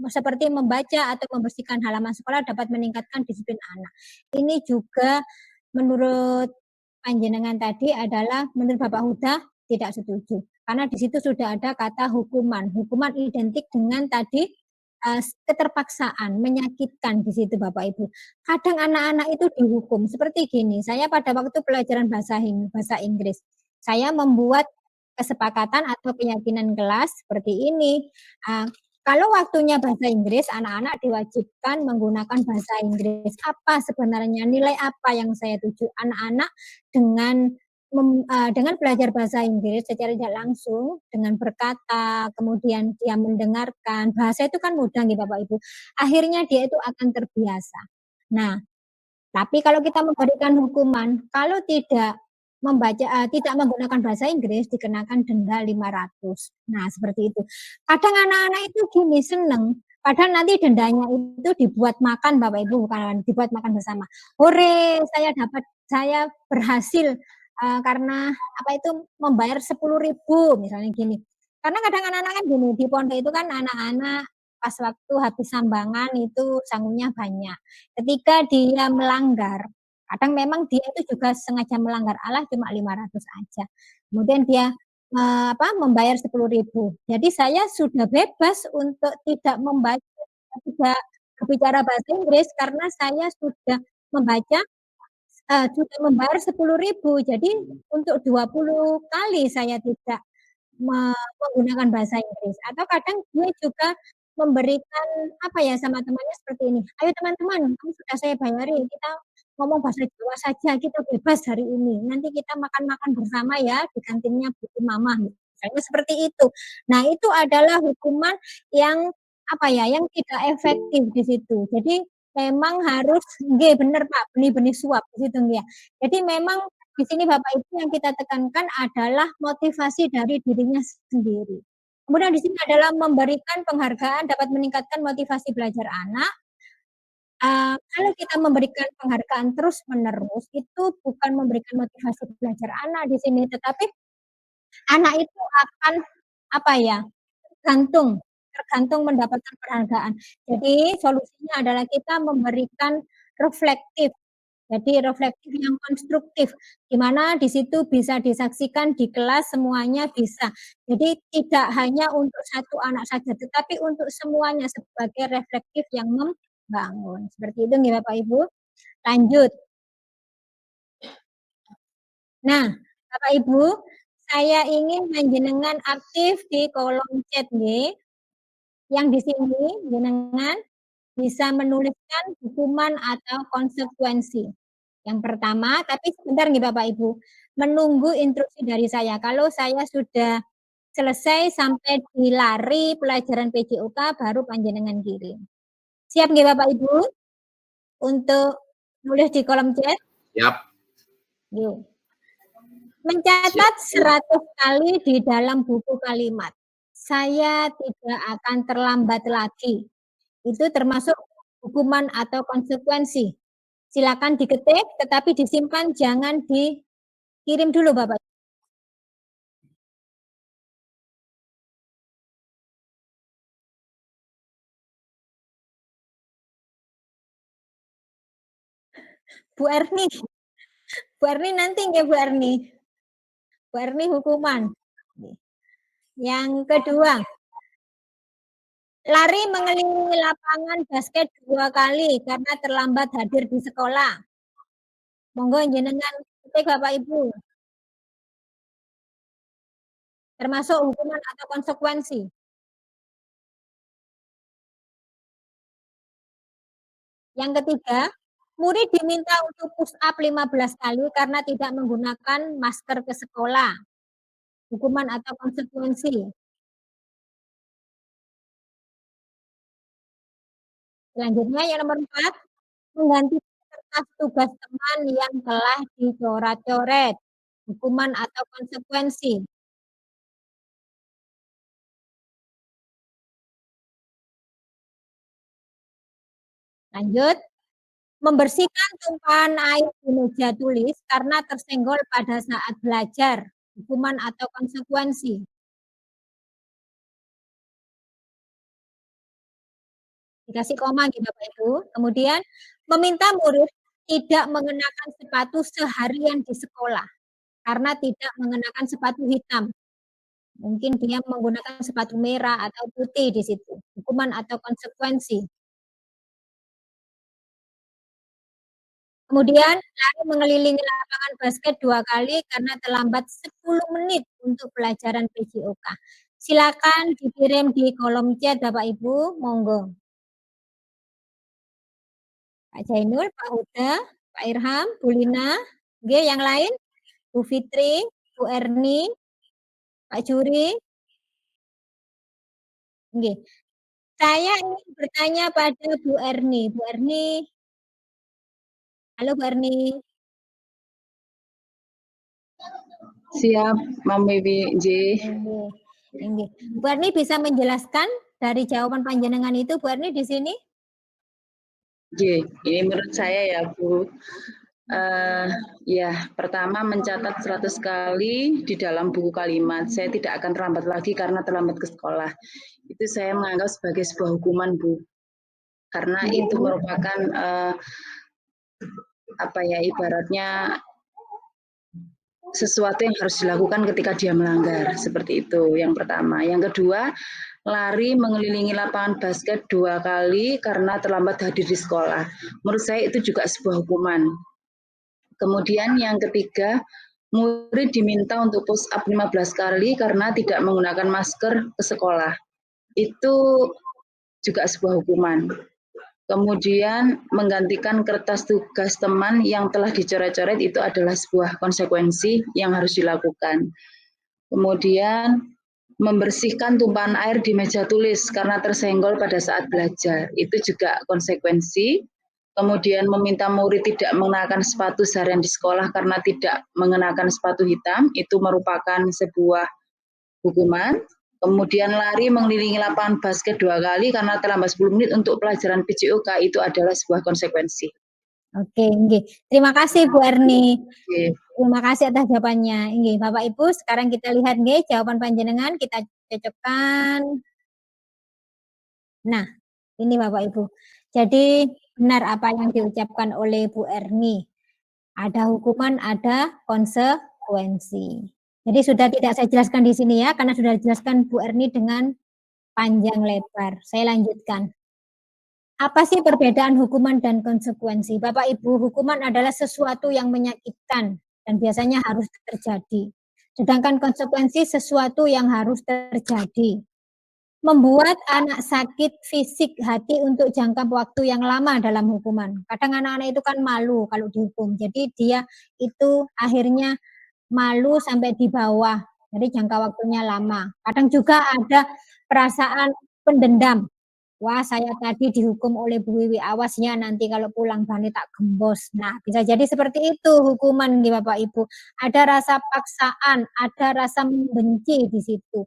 seperti membaca atau membersihkan halaman sekolah dapat meningkatkan disiplin anak. Ini juga menurut panjenengan tadi adalah menurut Bapak Huda tidak setuju. Karena di situ sudah ada kata hukuman. Hukuman identik dengan tadi keterpaksaan, menyakitkan di situ Bapak Ibu. Kadang anak-anak itu dihukum seperti gini. Saya pada waktu pelajaran bahasa Inggris, saya membuat kesepakatan atau keyakinan kelas seperti ini. Kalau waktunya bahasa Inggris, anak-anak diwajibkan menggunakan bahasa Inggris. Apa sebenarnya nilai apa yang saya tuju? Anak-anak dengan belajar bahasa Inggris secara tidak langsung, dengan berkata, kemudian dia mendengarkan, bahasa itu kan mudah nih Bapak Ibu. Akhirnya dia itu akan terbiasa. Nah, tapi kalau kita memberikan hukuman, kalau tidak tidak menggunakan bahasa Inggris dikenakan denda 500. Nah, seperti itu. Kadang anak-anak itu gini seneng, padahal nanti dendanya itu dibuat makan Bapak Ibu, bukan dibuat makan bersama. Hore, saya berhasil karena apa itu membayar 10.000 misalnya gini. Karena kadang anak-anak kan gini, di pondok itu kan anak-anak pas waktu habis sambangan itu sanggupnya banyak. Ketika dia melanggar, kadang memang dia itu juga sengaja melanggar Allah cuma 500 aja. Kemudian dia membayar 10.000. Jadi saya sudah bebas untuk tidak berbicara bahasa Inggris karena saya sudah membayar 10.000. Jadi untuk 20 kali saya tidak menggunakan bahasa Inggris. Atau kadang dia juga memberikan sama temannya seperti ini, "Ayo teman-teman, kamu sudah saya bayari, kita ngomong bahasa Jawa saja, kita bebas hari ini. Nanti kita makan-makan bersama ya di kantinnya Bu Mama." Misalnya seperti itu. Nah, itu adalah hukuman yang yang tidak efektif di situ. Jadi memang harus nggih bener Pak, benih-benih suap di situ nggih ya. Jadi memang di sini Bapak Ibu yang kita tekankan adalah motivasi dari dirinya sendiri. Kemudian di sini adalah memberikan penghargaan dapat meningkatkan motivasi belajar anak. Kalau kita memberikan penghargaan terus-menerus, itu bukan memberikan motivasi belajar anak di sini, tetapi anak itu akan apa ya? Tergantung mendapatkan penghargaan. Jadi solusinya adalah kita memberikan reflektif. Jadi reflektif yang konstruktif, di mana di situ bisa disaksikan di kelas semuanya bisa. Jadi tidak hanya untuk satu anak saja, tetapi untuk semuanya sebagai reflektif yang membangun. Seperti itu nih Bapak Ibu. Lanjut. Nah, Bapak Ibu, saya ingin panjenengan aktif di kolom chat nih. Yang di sini jenengan bisa menuliskan hukuman atau konsekuensi. Yang pertama, tapi sebentar nih Bapak Ibu, menunggu instruksi dari saya. Kalau saya sudah selesai sampai di lari pelajaran PJOK, baru panjenengan kirim. Siap nggih Bapak Ibu? Untuk nulis di kolom chat? Siap. Yuk. Mencatat 100 kali di dalam buku kalimat. Saya tidak akan terlambat lagi. Itu termasuk hukuman atau konsekuensi. Silakan diketik, tetapi disimpan, jangan dikirim dulu Bapak. Bu Erni nanti nggak Bu Erni? Bu Erni hukuman. Yang kedua, lari mengelilingi lapangan basket 2 kali karena terlambat hadir di sekolah. Monggo jenengan ketik Bapak Ibu. Termasuk hukuman atau konsekuensi. Yang ketiga, murid diminta untuk push up 15 kali karena tidak menggunakan masker ke sekolah. Hukuman atau konsekuensi. Selanjutnya yang nomor 4, mengganti kertas tugas teman yang telah dicoret-coret. Hukuman atau konsekuensi. Lanjut, membersihkan tumpahan air di meja tulis karena tersenggol pada saat belajar. Hukuman atau konsekuensi. Dikasih koma gitu Bapak Ibu. Kemudian meminta murid tidak mengenakan sepatu seharian di sekolah karena tidak mengenakan sepatu hitam. Mungkin dia menggunakan sepatu merah atau putih di situ. Hukuman atau konsekuensi. Kemudian lari mengelilingi lapangan basket 2 kali karena terlambat 10 menit untuk pelajaran PJOK. Silakan dikirim di kolom chat Bapak Ibu, monggo. Pak Jainul, Pak Huda, Pak Irham, Bu Lina, oke, yang lain? Bu Fitri, Bu Erni, Pak Juri. Oke. Saya ingin bertanya pada Bu Erni. Bu Erni. Halo Bu Erni. Siap, Mam Bibi J. Bu Erni bisa menjelaskan dari jawaban panjenengan itu, Bu Erni di sini? J, ini menurut saya ya Bu. Ya, pertama mencatat 100 kali di dalam buku kalimat. Saya tidak akan terlambat lagi karena terlambat ke sekolah. Itu saya menganggap sebagai sebuah hukuman Bu. Karena itu merupakan ibaratnya sesuatu yang harus dilakukan ketika dia melanggar, seperti itu yang pertama. Yang kedua, lari mengelilingi lapangan basket 2 kali karena terlambat hadir di sekolah. Menurut saya itu juga sebuah hukuman. Kemudian yang ketiga, murid diminta untuk push up 15 kali karena tidak menggunakan masker ke sekolah. Itu juga sebuah hukuman. Kemudian menggantikan kertas tugas teman yang telah dicoret-coret itu adalah sebuah konsekuensi yang harus dilakukan. Kemudian membersihkan tumpahan air di meja tulis karena tersenggol pada saat belajar, itu juga konsekuensi. Kemudian meminta murid tidak mengenakan sepatu seharian di sekolah karena tidak mengenakan sepatu hitam, itu merupakan sebuah hukuman. Kemudian lari mengelilingi lapangan basket 2 kali karena terlambat 10 menit untuk pelajaran PJOK itu adalah sebuah konsekuensi. Oke, nggih. Terima kasih Bu Erni. Oke. Terima kasih atas jawabannya. Nggih, Bapak Ibu, sekarang kita lihat nggih jawaban panjenengan, kita cocokkan. Nah, ini Bapak Ibu. Jadi benar apa yang diucapkan oleh Bu Erni. Ada hukuman, ada konsekuensi. Jadi sudah tidak saya jelaskan di sini ya, karena sudah dijelaskan Bu Erni dengan panjang lebar. Saya lanjutkan. Apa sih perbedaan hukuman dan konsekuensi? Bapak Ibu, hukuman adalah sesuatu yang menyakitkan dan biasanya harus terjadi. Sedangkan konsekuensi sesuatu yang harus terjadi. Membuat anak sakit fisik hati untuk jangka waktu yang lama dalam hukuman. Kadang anak-anak itu kan malu kalau dihukum. Jadi dia itu akhirnya malu sampai di bawah. Jadi jangka waktunya lama. Kadang juga ada perasaan pendendam. Wah, saya tadi dihukum oleh Bu Wiwi, awas ya nanti kalau pulang balik tak gembos. Nah, bisa jadi seperti itu hukuman nih Bapak Ibu. Ada rasa paksaan, ada rasa membenci di situ.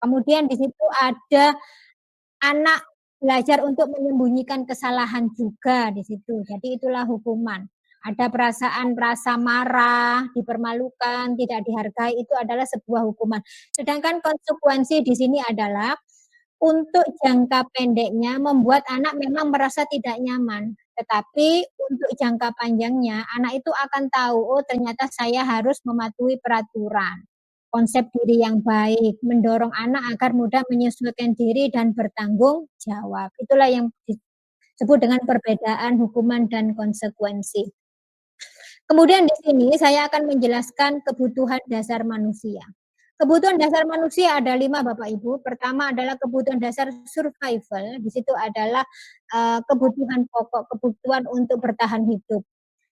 Kemudian di situ ada anak belajar untuk menyembunyikan kesalahan juga di situ. Jadi itulah hukuman. Ada perasaan rasa marah, dipermalukan, tidak dihargai, itu adalah sebuah hukuman. Sedangkan konsekuensi di sini adalah untuk jangka pendeknya membuat anak memang merasa tidak nyaman, tetapi untuk jangka panjangnya anak itu akan tahu, oh ternyata saya harus mematuhi peraturan. Konsep diri yang baik, mendorong anak agar mudah menyesuaikan diri dan bertanggung jawab. Itulah yang disebut dengan perbedaan hukuman dan konsekuensi. Kemudian di sini saya akan menjelaskan kebutuhan dasar manusia. Kebutuhan dasar manusia ada 5 Bapak Ibu. Pertama adalah kebutuhan dasar survival. Di situ adalah kebutuhan pokok, kebutuhan untuk bertahan hidup.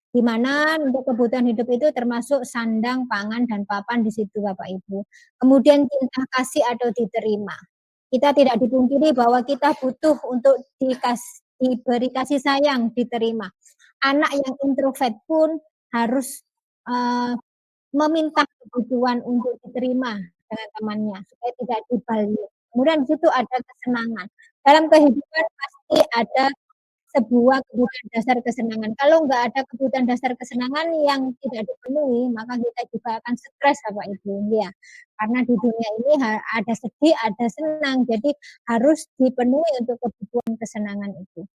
Di mana untuk kebutuhan hidup itu termasuk sandang, pangan, dan papan di situ Bapak Ibu. Kemudian cinta kasih atau diterima. Kita tidak dipungkiri bahwa kita butuh untuk diberi kasih sayang, diterima. Anak yang introvert pun harus meminta kebutuhan untuk diterima dengan temannya supaya tidak dibalik. Kemudian di situ ada kesenangan. Dalam kehidupan pasti ada sebuah kebutuhan dasar kesenangan. Kalau nggak ada kebutuhan dasar kesenangan yang tidak dipenuhi, maka kita juga akan stres Bapak Ibu ya. Karena di dunia ini ada sedih, ada senang. Jadi harus dipenuhi untuk kebutuhan kesenangan itu.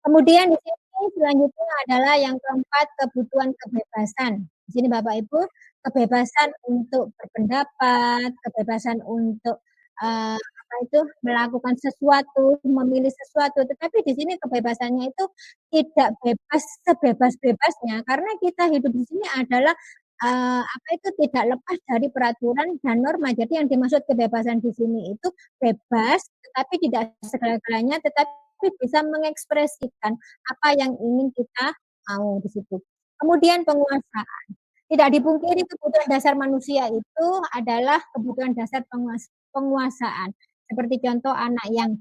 Kemudian di sini selanjutnya adalah yang keempat, kebutuhan kebebasan. Di sini Bapak Ibu, kebebasan untuk berpendapat, kebebasan untuk melakukan sesuatu, memilih sesuatu. Tetapi di sini kebebasannya itu tidak bebas sebebas-bebasnya karena kita hidup di sini adalah tidak lepas dari peraturan dan norma. Jadi yang dimaksud kebebasan di sini itu bebas, tetapi tidak segala-galanya, tetapi bisa mengekspresikan apa yang ingin kita mau di situ. Kemudian penguasaan. Tidak dipungkiri kebutuhan dasar manusia itu adalah kebutuhan dasar penguasaan. Seperti contoh anak yang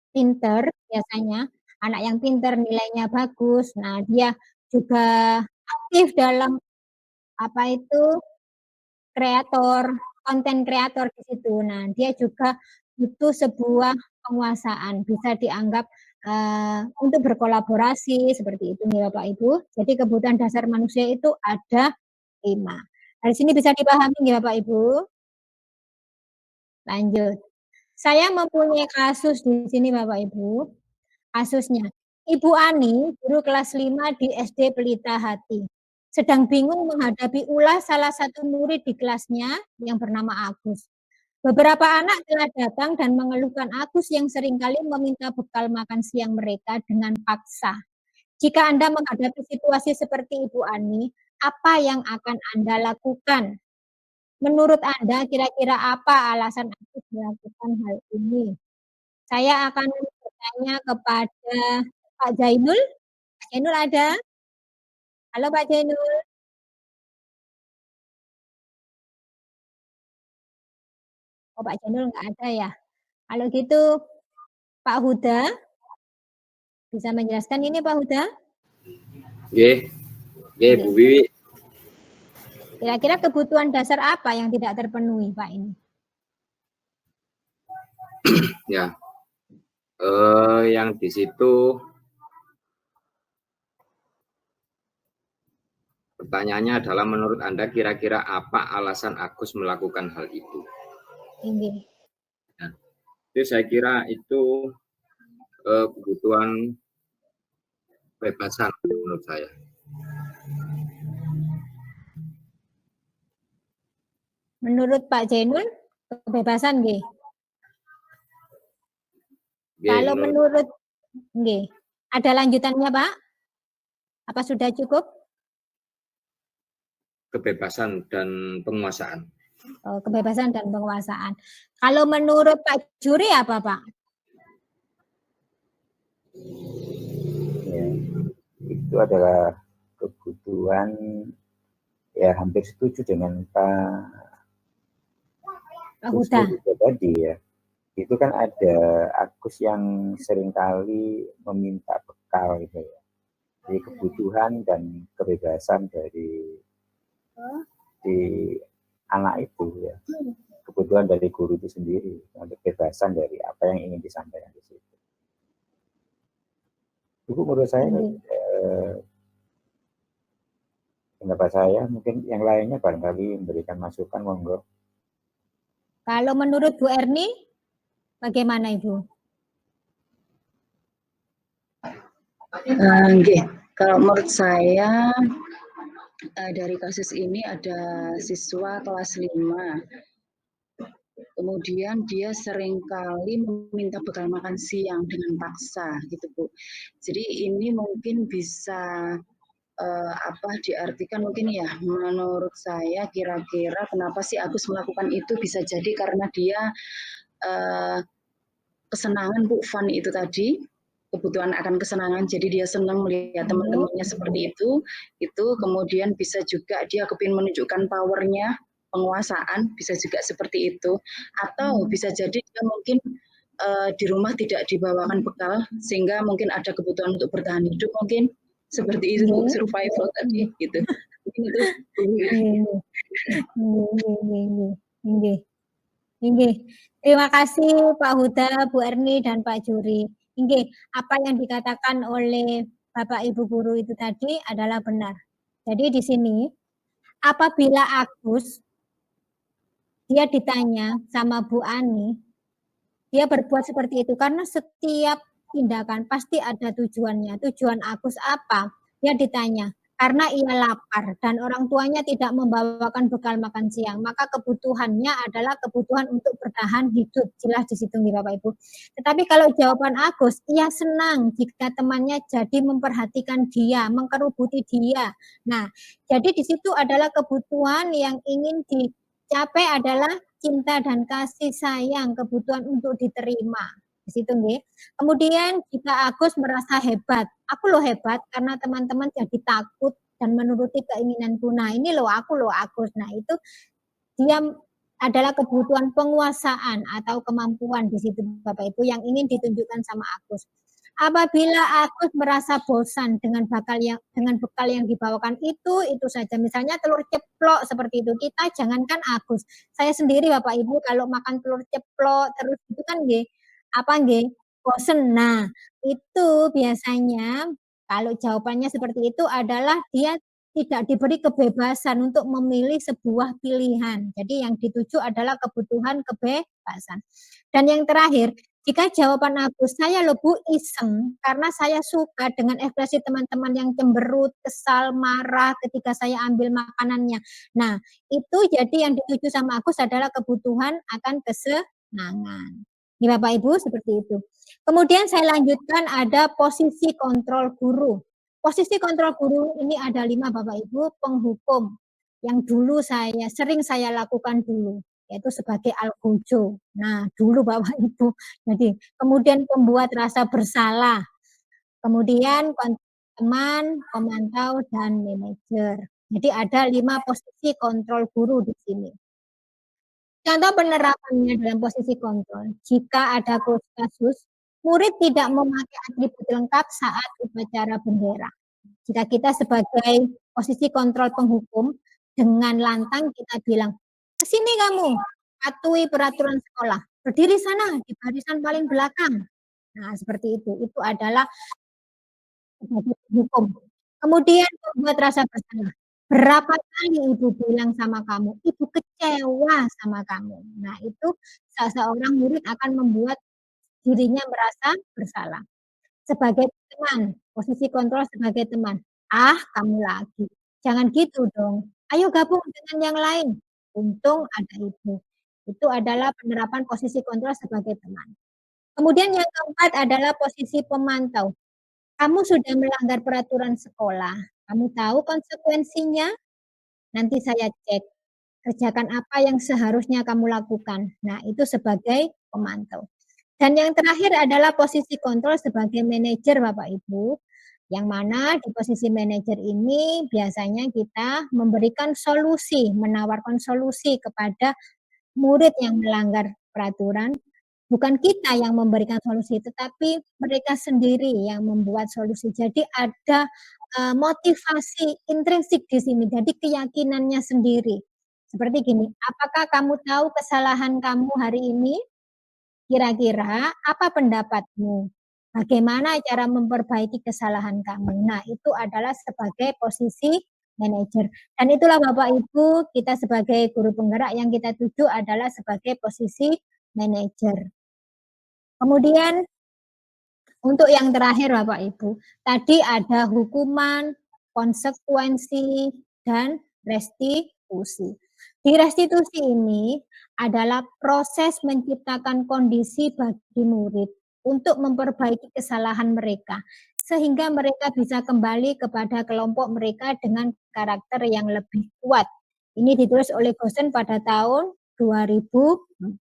pinter biasanya, anak yang pinter nilainya bagus, nah dia juga aktif dalam konten kreator di situ. Nah, dia juga butuh sebuah penguasaan, bisa dianggap untuk berkolaborasi seperti itu nih Bapak Ibu. Jadi kebutuhan dasar manusia itu ada 5. Dari sini bisa dipahami nih Bapak Ibu. Lanjut. Saya mempunyai kasus di sini Bapak Ibu. Kasusnya, Ibu Ani, guru kelas 5 di SD Pelita Hati, sedang bingung menghadapi ulah salah satu murid di kelasnya yang bernama Agus. Beberapa anak telah datang dan mengeluhkan Agus yang seringkali meminta bekal makan siang mereka dengan paksa. Jika Anda menghadapi situasi seperti Ibu Ani, apa yang akan Anda lakukan? Menurut Anda, kira-kira apa alasan Agus melakukan hal ini? Saya akan bertanya kepada Pak Jainul. Pak Jainul ada? Halo Pak Jainul. Oh Pak Jainul nggak ada ya. Kalau gitu Pak Huda bisa menjelaskan ini Pak Huda? Nggih, Bu Wiwi. Kira-kira kebutuhan dasar apa yang tidak terpenuhi Pak ini? Ya, yang di situ pertanyaannya adalah menurut Anda kira-kira apa alasan Agus melakukan hal itu? Inggih. Nah, itu saya kira itu kebutuhan kebebasan menurut saya. Menurut Pak Jainul, kebebasan nggih. Nggih, Kalau menurut nggih, ada lanjutannya, Pak? Apa sudah cukup? kebebasan dan penguasaan. Oh, kebebasan dan penguasaan. Kalau menurut Pak Juri apa, Pak? Ya, itu adalah kebutuhan, ya hampir setuju dengan Pak Huda tadi ya. Itu kan ada Agus yang seringkali meminta bekal gitu ya. Jadi kebutuhan dan kebebasan dari anak itu ya. Kebutuhan dari guru itu sendiri, untuk kebebasan dari apa yang ingin disampaikan di situ. Ibu menurut saya pendapat saya, mungkin yang lainnya barangkali memberikan masukan, monggo. Kalau menurut Bu Erni, bagaimana Ibu? Kalau menurut saya dari kasus ini ada siswa kelas 5. Kemudian dia seringkali meminta bekal makan siang dengan paksa gitu Bu. Jadi ini mungkin bisa diartikan mungkin ya, menurut saya kira-kira kenapa sih Agus melakukan itu, bisa jadi karena dia kesenangan Bu, fun itu tadi, kebutuhan akan kesenangan, jadi dia senang melihat teman-temannya seperti itu kemudian bisa juga dia kepingin menunjukkan powernya, penguasaan, bisa juga seperti itu, atau bisa jadi dia mungkin di rumah tidak dibawakan bekal sehingga mungkin ada kebutuhan untuk bertahan hidup, mungkin seperti itu Bu, survival tadi gitu. Mungkin itu. Inggih. Terima kasih Pak Huda, Bu Erni dan Pak Juri. Inggih, apa yang dikatakan oleh Bapak Ibu guru itu tadi adalah benar. Jadi di sini apabila Agus dia ditanya sama Bu Ani, dia berbuat seperti itu karena setiap tindakan pasti ada tujuannya. Tujuan Agus apa? Dia ditanya, karena ia lapar dan orang tuanya tidak membawakan bekal makan siang, maka kebutuhannya adalah kebutuhan untuk bertahan hidup. Jelas di situ nih Bapak Ibu. Tetapi kalau jawaban Agus, ia senang jika temannya jadi memperhatikan dia, mengkerubuti dia. Nah, jadi di situ adalah kebutuhan yang ingin dicapai adalah cinta dan kasih sayang, kebutuhan untuk diterima. Di situ nih. Kemudian jika Agus merasa hebat, aku loh hebat karena teman-teman jadi takut dan menuruti keinginanku. Nah ini loh aku loh Agus. Nah itu dia adalah kebutuhan penguasaan atau kemampuan di situ Bapak Ibu yang ingin ditunjukkan sama Agus. Apabila Agus merasa bosan dengan bekal yang dibawakan itu saja. Misalnya telur ceplok seperti itu. Kita jangankan Agus. Saya sendiri Bapak Ibu kalau makan telur ceplok terus itu kan bosen. Nah, itu biasanya kalau jawabannya seperti itu adalah dia tidak diberi kebebasan untuk memilih sebuah pilihan. Jadi yang dituju adalah kebutuhan kebebasan. Dan yang terakhir, jika jawaban Agus, saya loh Bu iseng karena saya suka dengan ekspresi teman-teman yang cemberut, kesal, marah ketika saya ambil makanannya. Nah, itu jadi yang dituju sama Agus adalah kebutuhan akan kesenangan. Ini Bapak Ibu seperti itu. Kemudian saya lanjutkan ada posisi kontrol guru. Posisi kontrol guru ini ada 5 Bapak Ibu, penghukum yang dulu sering saya lakukan dulu, yaitu sebagai algojo. Nah, dulu Bapak Ibu. Jadi, kemudian pembuat rasa bersalah. Kemudian teman, pemantau dan manajer. Jadi ada 5 posisi kontrol guru di sini. Contoh penerapannya dalam posisi kontrol. Jika ada kasus, murid tidak memakai atribut lengkap saat upacara bendera. Jika kita sebagai posisi kontrol penghukum, dengan lantang kita bilang, kesini kamu, patuhi peraturan sekolah. berdiri sana di barisan paling belakang. Nah, seperti itu. Itu adalah hukum. Kemudian membuat rasa bersalah. Berapa kali ibu bilang sama kamu, ibu kecewa sama kamu. Nah, itu seseorang murid akan membuat dirinya merasa bersalah. Sebagai teman, posisi kontrol sebagai teman. Ah, kamu lagi. Jangan gitu dong. Ayo gabung dengan yang lain. Untung ada ibu. Itu adalah penerapan posisi kontrol sebagai teman. Kemudian yang keempat adalah posisi pemantau. Kamu sudah melanggar peraturan sekolah. Kamu tahu konsekuensinya? Nanti saya cek. Kerjakan apa yang seharusnya kamu lakukan. Nah, itu sebagai pemantau. Dan yang terakhir adalah posisi kontrol sebagai manajer, Bapak Ibu. Yang mana di posisi manajer ini biasanya kita memberikan solusi, menawarkan solusi kepada murid yang melanggar peraturan. Bukan kita yang memberikan solusi, tetapi mereka sendiri yang membuat solusi. Jadi ada motivasi intrinsik di sini, jadi keyakinannya sendiri. Seperti gini, apakah kamu tahu kesalahan kamu hari ini? Kira-kira apa pendapatmu? Bagaimana cara memperbaiki kesalahan kamu? Nah, itu adalah sebagai posisi manajer. Dan itulah Bapak Ibu, kita sebagai guru penggerak yang kita tuju adalah sebagai posisi manajer. Kemudian untuk yang terakhir Bapak Ibu, tadi ada hukuman, konsekuensi, dan restitusi. Di restitusi ini adalah proses menciptakan kondisi bagi murid untuk memperbaiki kesalahan mereka, sehingga mereka bisa kembali kepada kelompok mereka dengan karakter yang lebih kuat. Ini ditulis oleh Gosen pada tahun 2004.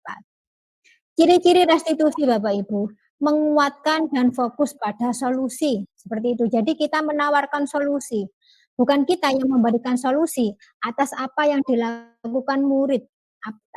Ciri-ciri restitusi Bapak Ibu, menguatkan dan fokus pada solusi, seperti itu. Jadi kita menawarkan solusi, bukan kita yang memberikan solusi atas apa yang dilakukan murid,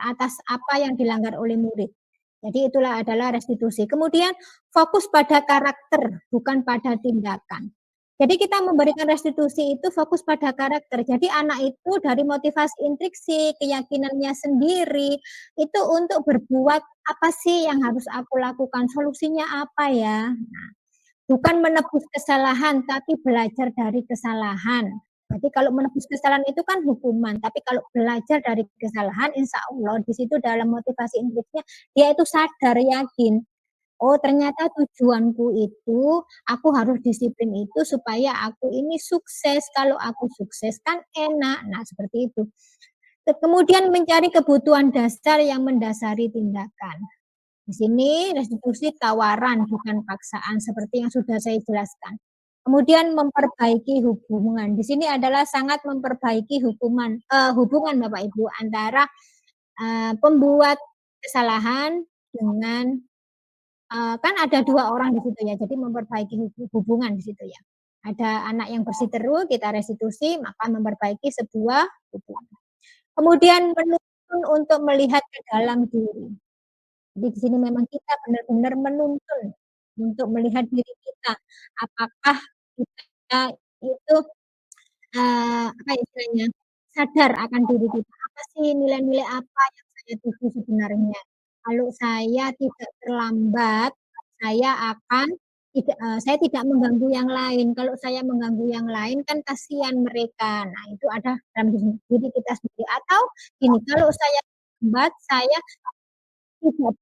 atas apa yang dilanggar oleh murid. Jadi itulah adalah restitusi. Kemudian fokus pada karakter, bukan pada tindakan. Jadi kita memberikan restitusi itu fokus pada karakter. Jadi anak itu dari motivasi intrinsik, keyakinannya sendiri, itu untuk berbuat apa sih yang harus aku lakukan, solusinya apa ya. Nah, bukan menebus kesalahan, tapi belajar dari kesalahan. Jadi kalau menebus kesalahan itu kan hukuman, tapi kalau belajar dari kesalahan, insya Allah di situ dalam motivasi intrinsiknya dia itu sadar, yakin. Oh, ternyata tujuanku itu, aku harus disiplin itu supaya aku ini sukses. Kalau aku sukses kan enak. Nah, seperti itu. Kemudian mencari kebutuhan dasar yang mendasari tindakan. Di sini restitusi tawaran, bukan paksaan, seperti yang sudah saya jelaskan. Kemudian memperbaiki hubungan. Di sini adalah sangat memperbaiki hubungan Bapak Ibu antara pembuat kesalahan dengan kan ada 2 orang di situ ya, jadi memperbaiki hubungan di situ ya. Ada anak yang bersiteru, kita restitusi, maka memperbaiki sebuah hubungan. Kemudian menuntun untuk melihat ke dalam diri. Jadi di sini memang kita benar-benar menuntun untuk melihat diri kita. Apakah kita itu, apa istilahnya, sadar akan diri kita. Apa sih nilai-nilai apa yang saya tuju sebenarnya? Kalau saya tidak terlambat, saya akan saya tidak mengganggu yang lain. Kalau saya mengganggu yang lain kan kasihan mereka. Nah, itu ada dalam diri kita sendiri. Atau gini, kalau saya lambat, saya tidak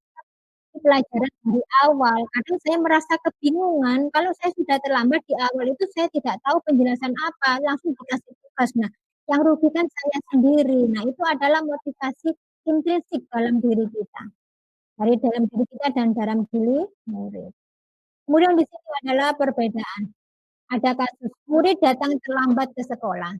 pelajaran dari awal. Kadang saya merasa kebingungan, kalau saya sudah terlambat di awal itu saya tidak tahu penjelasan apa, langsung dikasih tugas. Nah, yang rugi kan saya sendiri. Nah, itu adalah motivasi intrinsik dalam diri kita. Dari dalam diri kita dan dalam diri murid. Kemudian di sini adalah perbedaan. Ada kasus murid datang terlambat ke sekolah.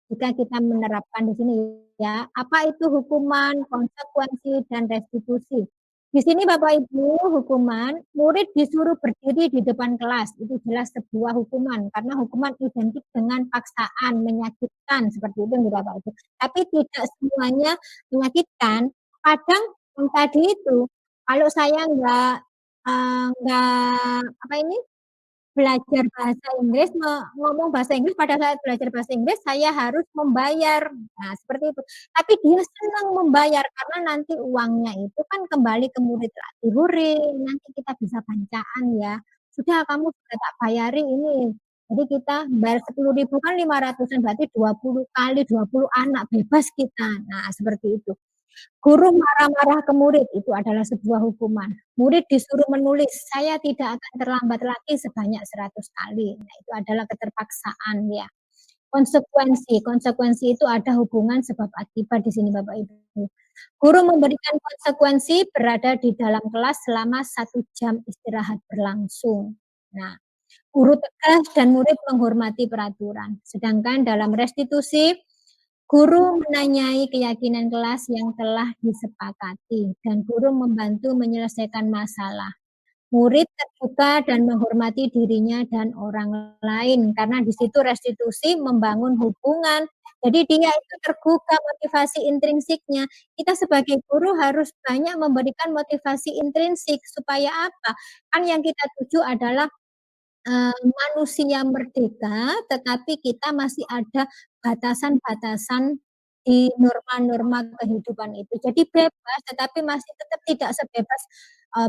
Jika kita menerapkan di sini ya, apa itu hukuman, konsekuensi, dan restitusi. Di sini Bapak Ibu, hukuman, murid disuruh berdiri di depan kelas, itu jelas sebuah hukuman, karena hukuman identik dengan paksaan, menyakitkan, seperti itu Bapak Ibu. Tapi tidak semuanya menyakitkan, kadang yang tadi itu, kalau saya enggak, apa ini, belajar bahasa Inggris, ngomong bahasa Inggris, pada saat belajar bahasa Inggris saya harus membayar. Nah, seperti itu. Tapi dia senang membayar karena nanti uangnya itu kan kembali ke murid lagi. Hore, nanti kita bisa bancaan ya. Sudah kamu sudah tak bayari ini. Jadi kita bayar 10.000 kan 500-an, berarti 20 kali 20 anak bebas kita. Nah, seperti itu. Guru marah-marah ke murid itu adalah sebuah hukuman. Murid disuruh menulis, saya tidak akan terlambat lagi sebanyak 100 kali. Nah, itu adalah keterpaksaan ya. Konsekuensi itu ada hubungan sebab akibat di sini Bapak Ibu. Guru memberikan konsekuensi berada di dalam kelas selama 1 jam istirahat berlangsung. Nah, guru tegas dan murid menghormati peraturan. Sedangkan dalam restitusi, guru menanyai keyakinan kelas yang telah disepakati dan guru membantu menyelesaikan masalah. Murid terbuka dan menghormati dirinya dan orang lain karena di situ restitusi membangun hubungan. Jadi dia itu terbuka motivasi intrinsiknya. Kita sebagai guru harus banyak memberikan motivasi intrinsik supaya apa? Kan yang kita tuju adalah manusia merdeka, tetapi kita masih ada batasan-batasan di norma-norma kehidupan itu. Jadi bebas, tetapi masih tetap tidak sebebas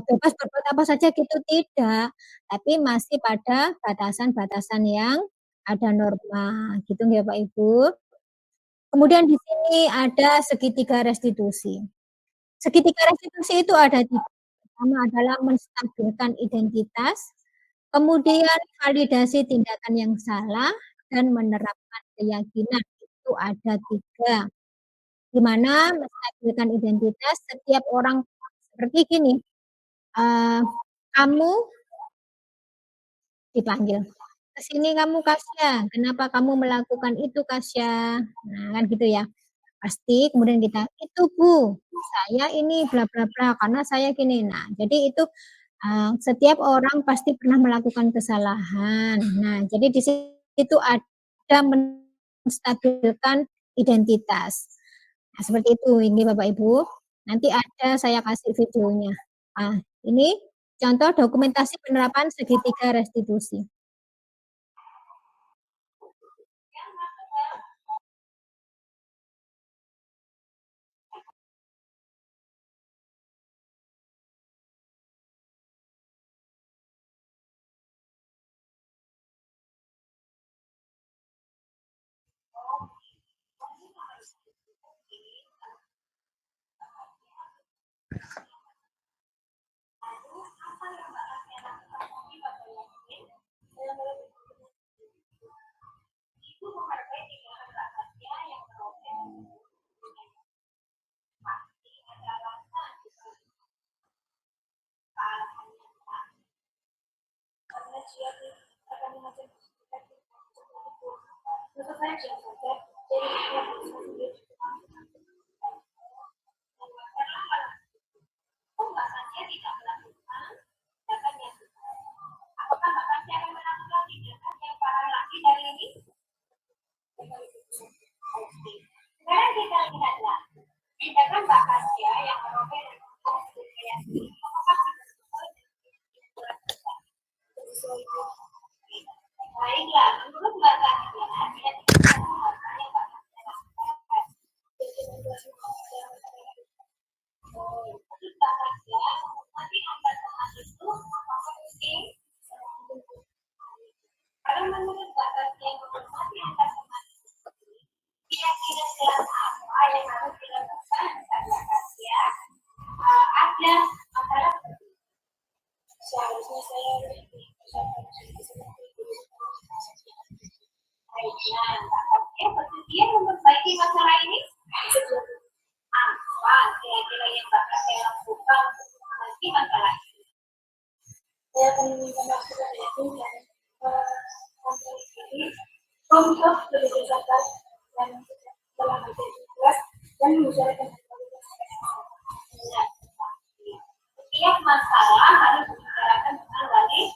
bebas berbuat apa saja gitu, tidak. Tapi masih pada batasan-batasan yang ada norma, gitu ya Pak Ibu. Kemudian di sini ada segitiga restitusi. Segitiga restitusi itu ada 3. Pertama adalah menstabilkan identitas, kemudian validasi tindakan yang salah, dan menerapkan keyakinan. Itu ada 3. Di mana menstabilkan identitas, setiap orang seperti gini, kamu dipanggil, "Ke sini kamu Kasya, kenapa kamu melakukan itu Kasya?" Nah, kan gitu ya. Pasti kemudian kita, "Itu Bu, saya ini bla bla bla, karena saya gini." Nah, jadi itu, setiap orang pasti pernah melakukan kesalahan. Nah, jadi di situ ada menstabilkan identitas. Nah, seperti itu ini Bapak Ibu. Nanti ada saya kasih videonya. Ini contoh dokumentasi penerapan segitiga restitusi. Sekarang kita lihatlah tindakan Mbak Kasya yang merobek dan baiklah, menurut Mbak Kasya, karena menurut Mbak Kasya menghormati antar teman kira-kira jelas apa yang harus dilakukan Mbak Kasya? Ada antara seharusnya saya baiklah, Mbak Kasya bersedia memperbaiki masalah ini? Apa kira-kira yang Mbak Kasya lakukan untuk memperbaiki masalah ini? Saya akan meminta masukan dari tim dan untuk berdasarkan dan telah menjadi kelas dan menyesuaikan setiap masalah harus dibicarakan dengan baik,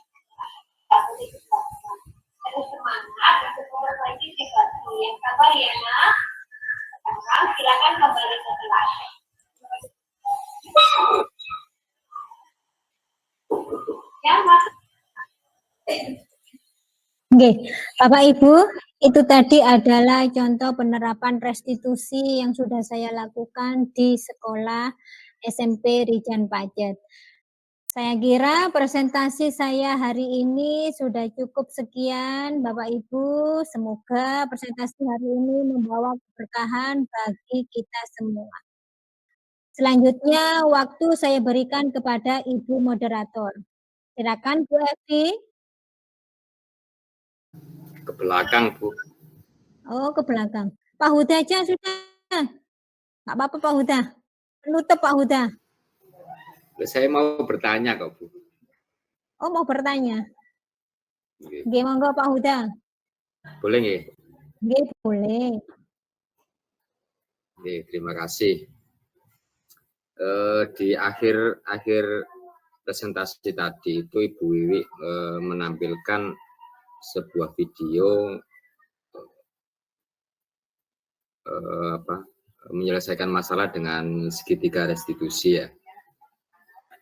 tak boleh dibicarakan. Terus semangat untuk memperbaiki situasi yang sabar ya nak. Sekarang silakan kembali ke kelas. Yang masuk Oke, Bapak Ibu, itu tadi adalah contoh penerapan restitusi yang sudah saya lakukan di sekolah SMP Rijan Pacet. Saya kira presentasi saya hari ini sudah cukup sekian, Bapak Ibu. Semoga presentasi hari ini membawa keberkahan bagi kita semua. Selanjutnya, waktu saya berikan kepada Ibu Moderator. Silakan, Bu Evi. Ke belakang, Bu. Oh, ke belakang. Pak Huda aja sudah. Nggak apa-apa Pak Huda. Penutup Pak Huda. Saya mau bertanya kok, Bu. Oh, mau bertanya. Oke. Nggih, monggo Pak Huda. Boleh nggih? Nggih, boleh. Oke, terima kasih. Di akhir presentasi tadi itu Ibu Wiwi menampilkan sebuah video menyelesaikan masalah dengan segitiga restitusi ya.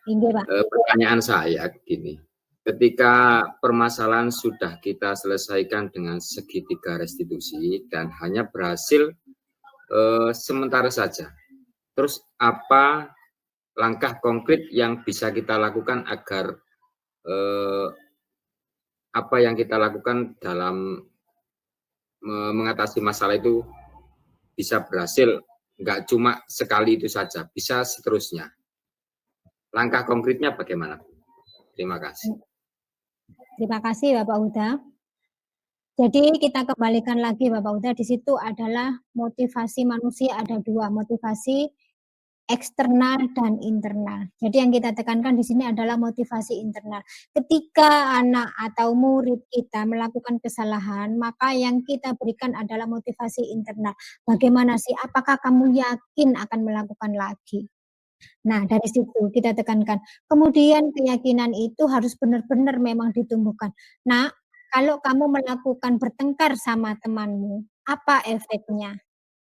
Nggih, Pak. Pertanyaan saya gini, ketika permasalahan sudah kita selesaikan dengan segitiga restitusi dan hanya berhasil sementara saja, terus apa langkah konkret yang bisa kita lakukan agar apa yang kita lakukan dalam mengatasi masalah itu bisa berhasil, nggak cuma sekali itu saja, bisa seterusnya. Langkah konkretnya bagaimana? Terima kasih. Terima kasih Bapak Huda. Jadi kita kembalikan lagi Bapak Huda, di situ adalah motivasi manusia ada dua, motivasi eksternal dan internal. Jadi yang kita tekankan di sini adalah motivasi internal. Ketika anak atau murid kita melakukan kesalahan, maka yang kita berikan adalah motivasi internal. Bagaimana sih? Apakah kamu yakin akan melakukan lagi? Nah, dari situ kita tekankan. Kemudian keyakinan itu harus benar-benar memang ditumbuhkan. Nah, kalau kamu melakukan bertengkar sama temanmu, apa efeknya?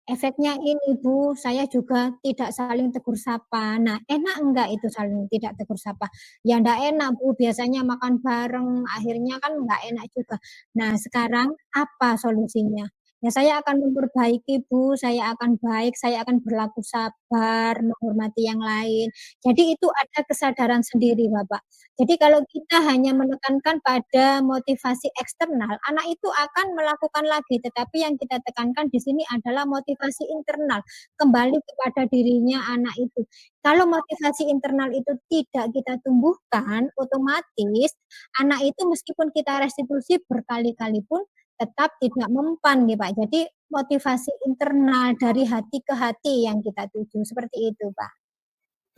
Efeknya ini Bu, saya juga tidak saling tegur sapa. Nah, enak enggak itu saling tidak tegur sapa? Ya enggak enak Bu, biasanya makan bareng, akhirnya kan enggak enak juga. Nah, sekarang apa solusinya? Ya saya akan memperbaiki Bu, saya akan baik, saya akan berlaku sabar, menghormati yang lain. Jadi itu ada kesadaran sendiri Bapak. Jadi kalau kita hanya menekankan pada motivasi eksternal, anak itu akan melakukan lagi, tetapi yang kita tekankan di sini adalah motivasi internal, kembali kepada dirinya anak itu. Kalau motivasi internal itu tidak kita tumbuhkan, otomatis anak itu meskipun kita restitusi berkali-kali pun tetap tidak mempan nih Pak. Jadi motivasi internal dari hati ke hati yang kita tuju, seperti itu Pak.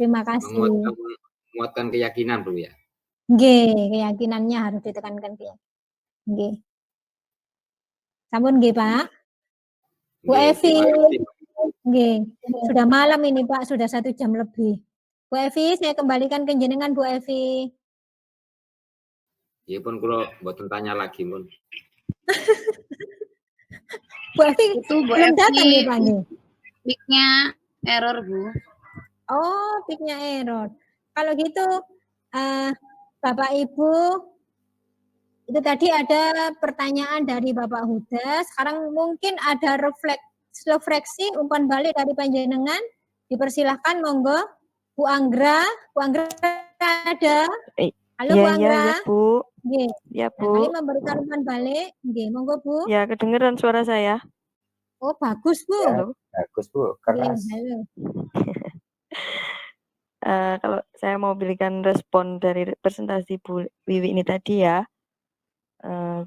Terima kasih. Menguatkan keyakinan Bu ya. Nggih, keyakinannya harus ditekankan ya. Nggih. Sampun nggih, Pak? Bu Evi. Nggih. Sudah malam ini, Pak, sudah 1 jam lebih. Bu Evi, saya kembalikan ke jenengan, Bu Evi. Ya pun kalau mboten tanya lagi pun. Bu Evi itu Bu belum datang nih, Evi Pak nih. mic-nya error Bu. Oh, mic-nya error. Kalau gitu Bapak Ibu, itu tadi ada pertanyaan dari Bapak Huda. Sekarang mungkin ada refleksi umpan balik dari panjenengan. Dipersilahkan, monggo. Bu Anggra ada? Halo Bu Anggra. Ya, Bu. Nggih. Ya, Bu. Kali Bu. memberikan umpan balik. Nggih, monggo Bu. Ya, kedengeran suara saya. Oh, bagus Bu. Halo. Bagus Bu, keras. Halo. Kalau saya mau berikan respon dari presentasi Bu Wiwi ini tadi ya.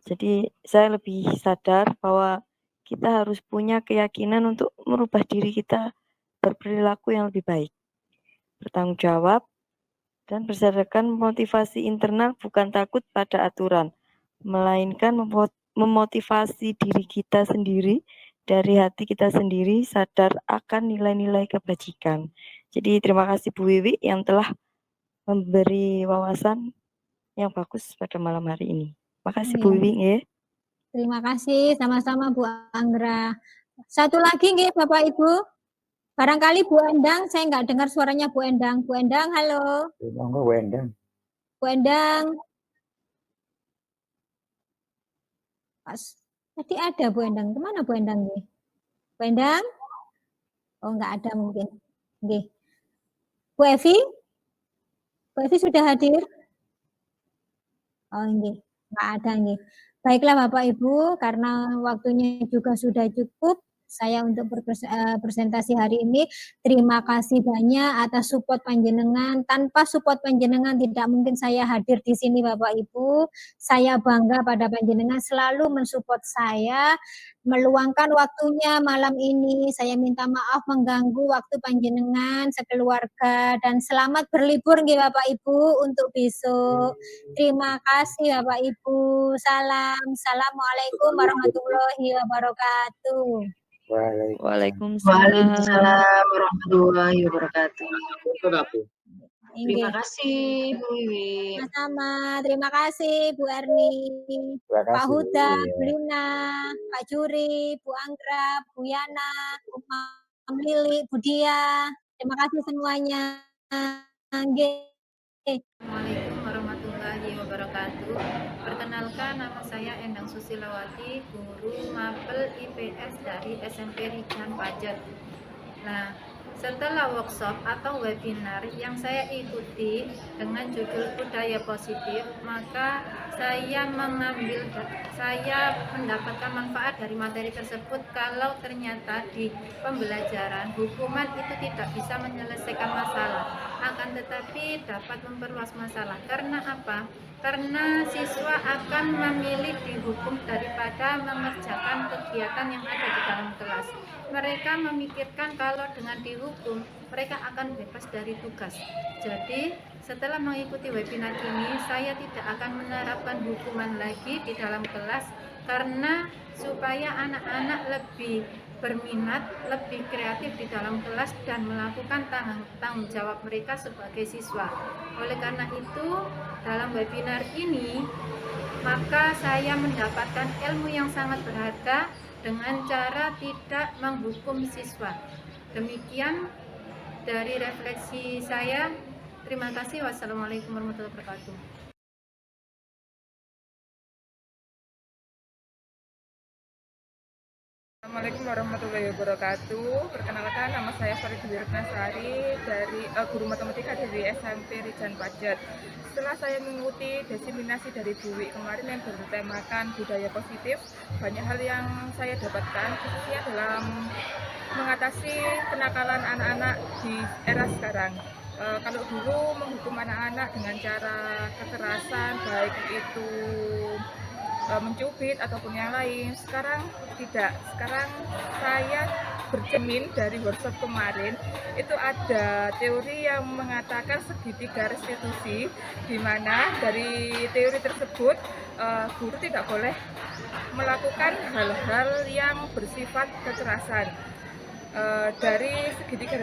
Jadi saya lebih sadar bahwa kita harus punya keyakinan untuk merubah diri kita berperilaku yang lebih baik, bertanggung jawab, dan berdasarkan motivasi internal bukan takut pada aturan, melainkan memotivasi diri kita sendiri dari hati kita sendiri sadar akan nilai-nilai kebajikan. Jadi terima kasih Bu Wiwi yang telah memberi wawasan yang bagus pada malam hari ini. Makasih Bu Wiwi ya. Terima kasih, sama-sama Bu Anggra. Satu lagi nggih Bapak Ibu. Barangkali Bu Endang, saya nggak dengar suaranya Bu Endang. Bu Endang, halo. Monggo Bu Endang. Bu Endang. Pas. Tadi ada Bu Endang. Kemana Bu Endang nih? Bu Endang? Oh, enggak ada mungkin. Nggih. Bu Evi? Bu Evi sudah hadir? Oh, nggih. Enggak ada nggih. Baiklah Bapak Ibu, karena waktunya juga sudah cukup saya untuk presentasi hari ini. Terima kasih banyak atas support panjenengan. Tanpa support panjenengan tidak mungkin saya hadir di sini Bapak Ibu. Saya bangga pada panjenengan selalu mensupport saya, meluangkan waktunya malam ini. Saya minta maaf mengganggu waktu panjenengan sekeluarga dan selamat berlibur nggih Bapak Ibu untuk besok. Terima kasih Bapak Ibu. Salam. Assalamualaikum warahmatullahi wabarakatuh. Waalaikumsalam warahmatullahi wabarakatuh. Terima Inggih. kasih Bu Wiwi. Sama-sama. Terima kasih Bu Erni, Terima Pak kasih. Huda, Iya. Bu Lina, Pak Juri, Bu Anggra, Bu Yana, Bu Mam Lili, Bu Dia. Terima kasih semuanya. Nggih. Assalamualaikum warahmatullahi wabarakatuh. Perkenalkan, nama saya Endang Susilawati, guru mapel IPS dari SMP Rijan Pajat. Nah, setelah workshop atau webinar yang saya ikuti dengan judul budaya positif, maka saya mendapatkan manfaat dari materi tersebut. Kalau ternyata di pembelajaran hukuman itu tidak bisa menyelesaikan masalah, akan tetapi dapat memperluas masalah. Karena apa? Karena siswa akan memilih dihukum daripada mengerjakan kegiatan yang ada di dalam kelas. Mereka memikirkan kalau dengan dihukum mereka akan bebas dari tugas. Jadi setelah mengikuti webinar ini, saya tidak akan menerapkan hukuman lagi di dalam kelas, karena supaya anak-anak lebih berminat, lebih kreatif di dalam kelas dan melakukan tanggung jawab mereka sebagai siswa. Oleh karena itu, dalam webinar ini maka saya mendapatkan ilmu yang sangat berharga dengan cara tidak menghukum siswa. Demikian dari refleksi saya. Terima kasih. Wassalamualaikum warahmatullahi wabarakatuh. Assalamualaikum warahmatullahi wabarakatuh. Perkenalkan, nama saya Faridhi Ratnasari dari guru matematika dari SMP Rijan Pajat. Setelah saya mengikuti diseminasi dari Bu Wi kemarin yang bertemakan budaya positif, banyak hal yang saya dapatkan khususnya dalam mengatasi kenakalan anak-anak di era sekarang. Kalau dulu menghukum anak-anak dengan cara kekerasan, baik itu mencubit ataupun yang lain, sekarang tidak. Sekarang saya bercermin dari workshop kemarin, itu ada teori yang mengatakan segitiga restitusi, di mana dari teori tersebut guru tidak boleh melakukan hal-hal yang bersifat kekerasan. Dari segitiga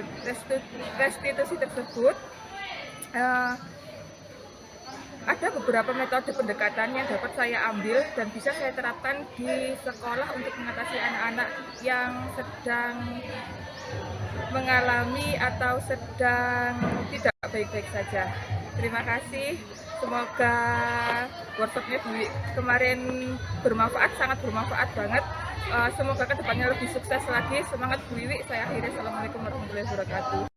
restitusi tersebut ada beberapa metode pendekatan yang dapat saya ambil dan bisa saya terapkan di sekolah untuk mengatasi anak-anak yang sedang mengalami atau sedang tidak baik-baik saja. Terima kasih. Semoga workshopnya kemarin bermanfaat, sangat bermanfaat banget. Semoga kedepannya lebih sukses lagi. Semangat Bu Wiwi. Saya akhiri. Assalamualaikum warahmatullahi wabarakatuh.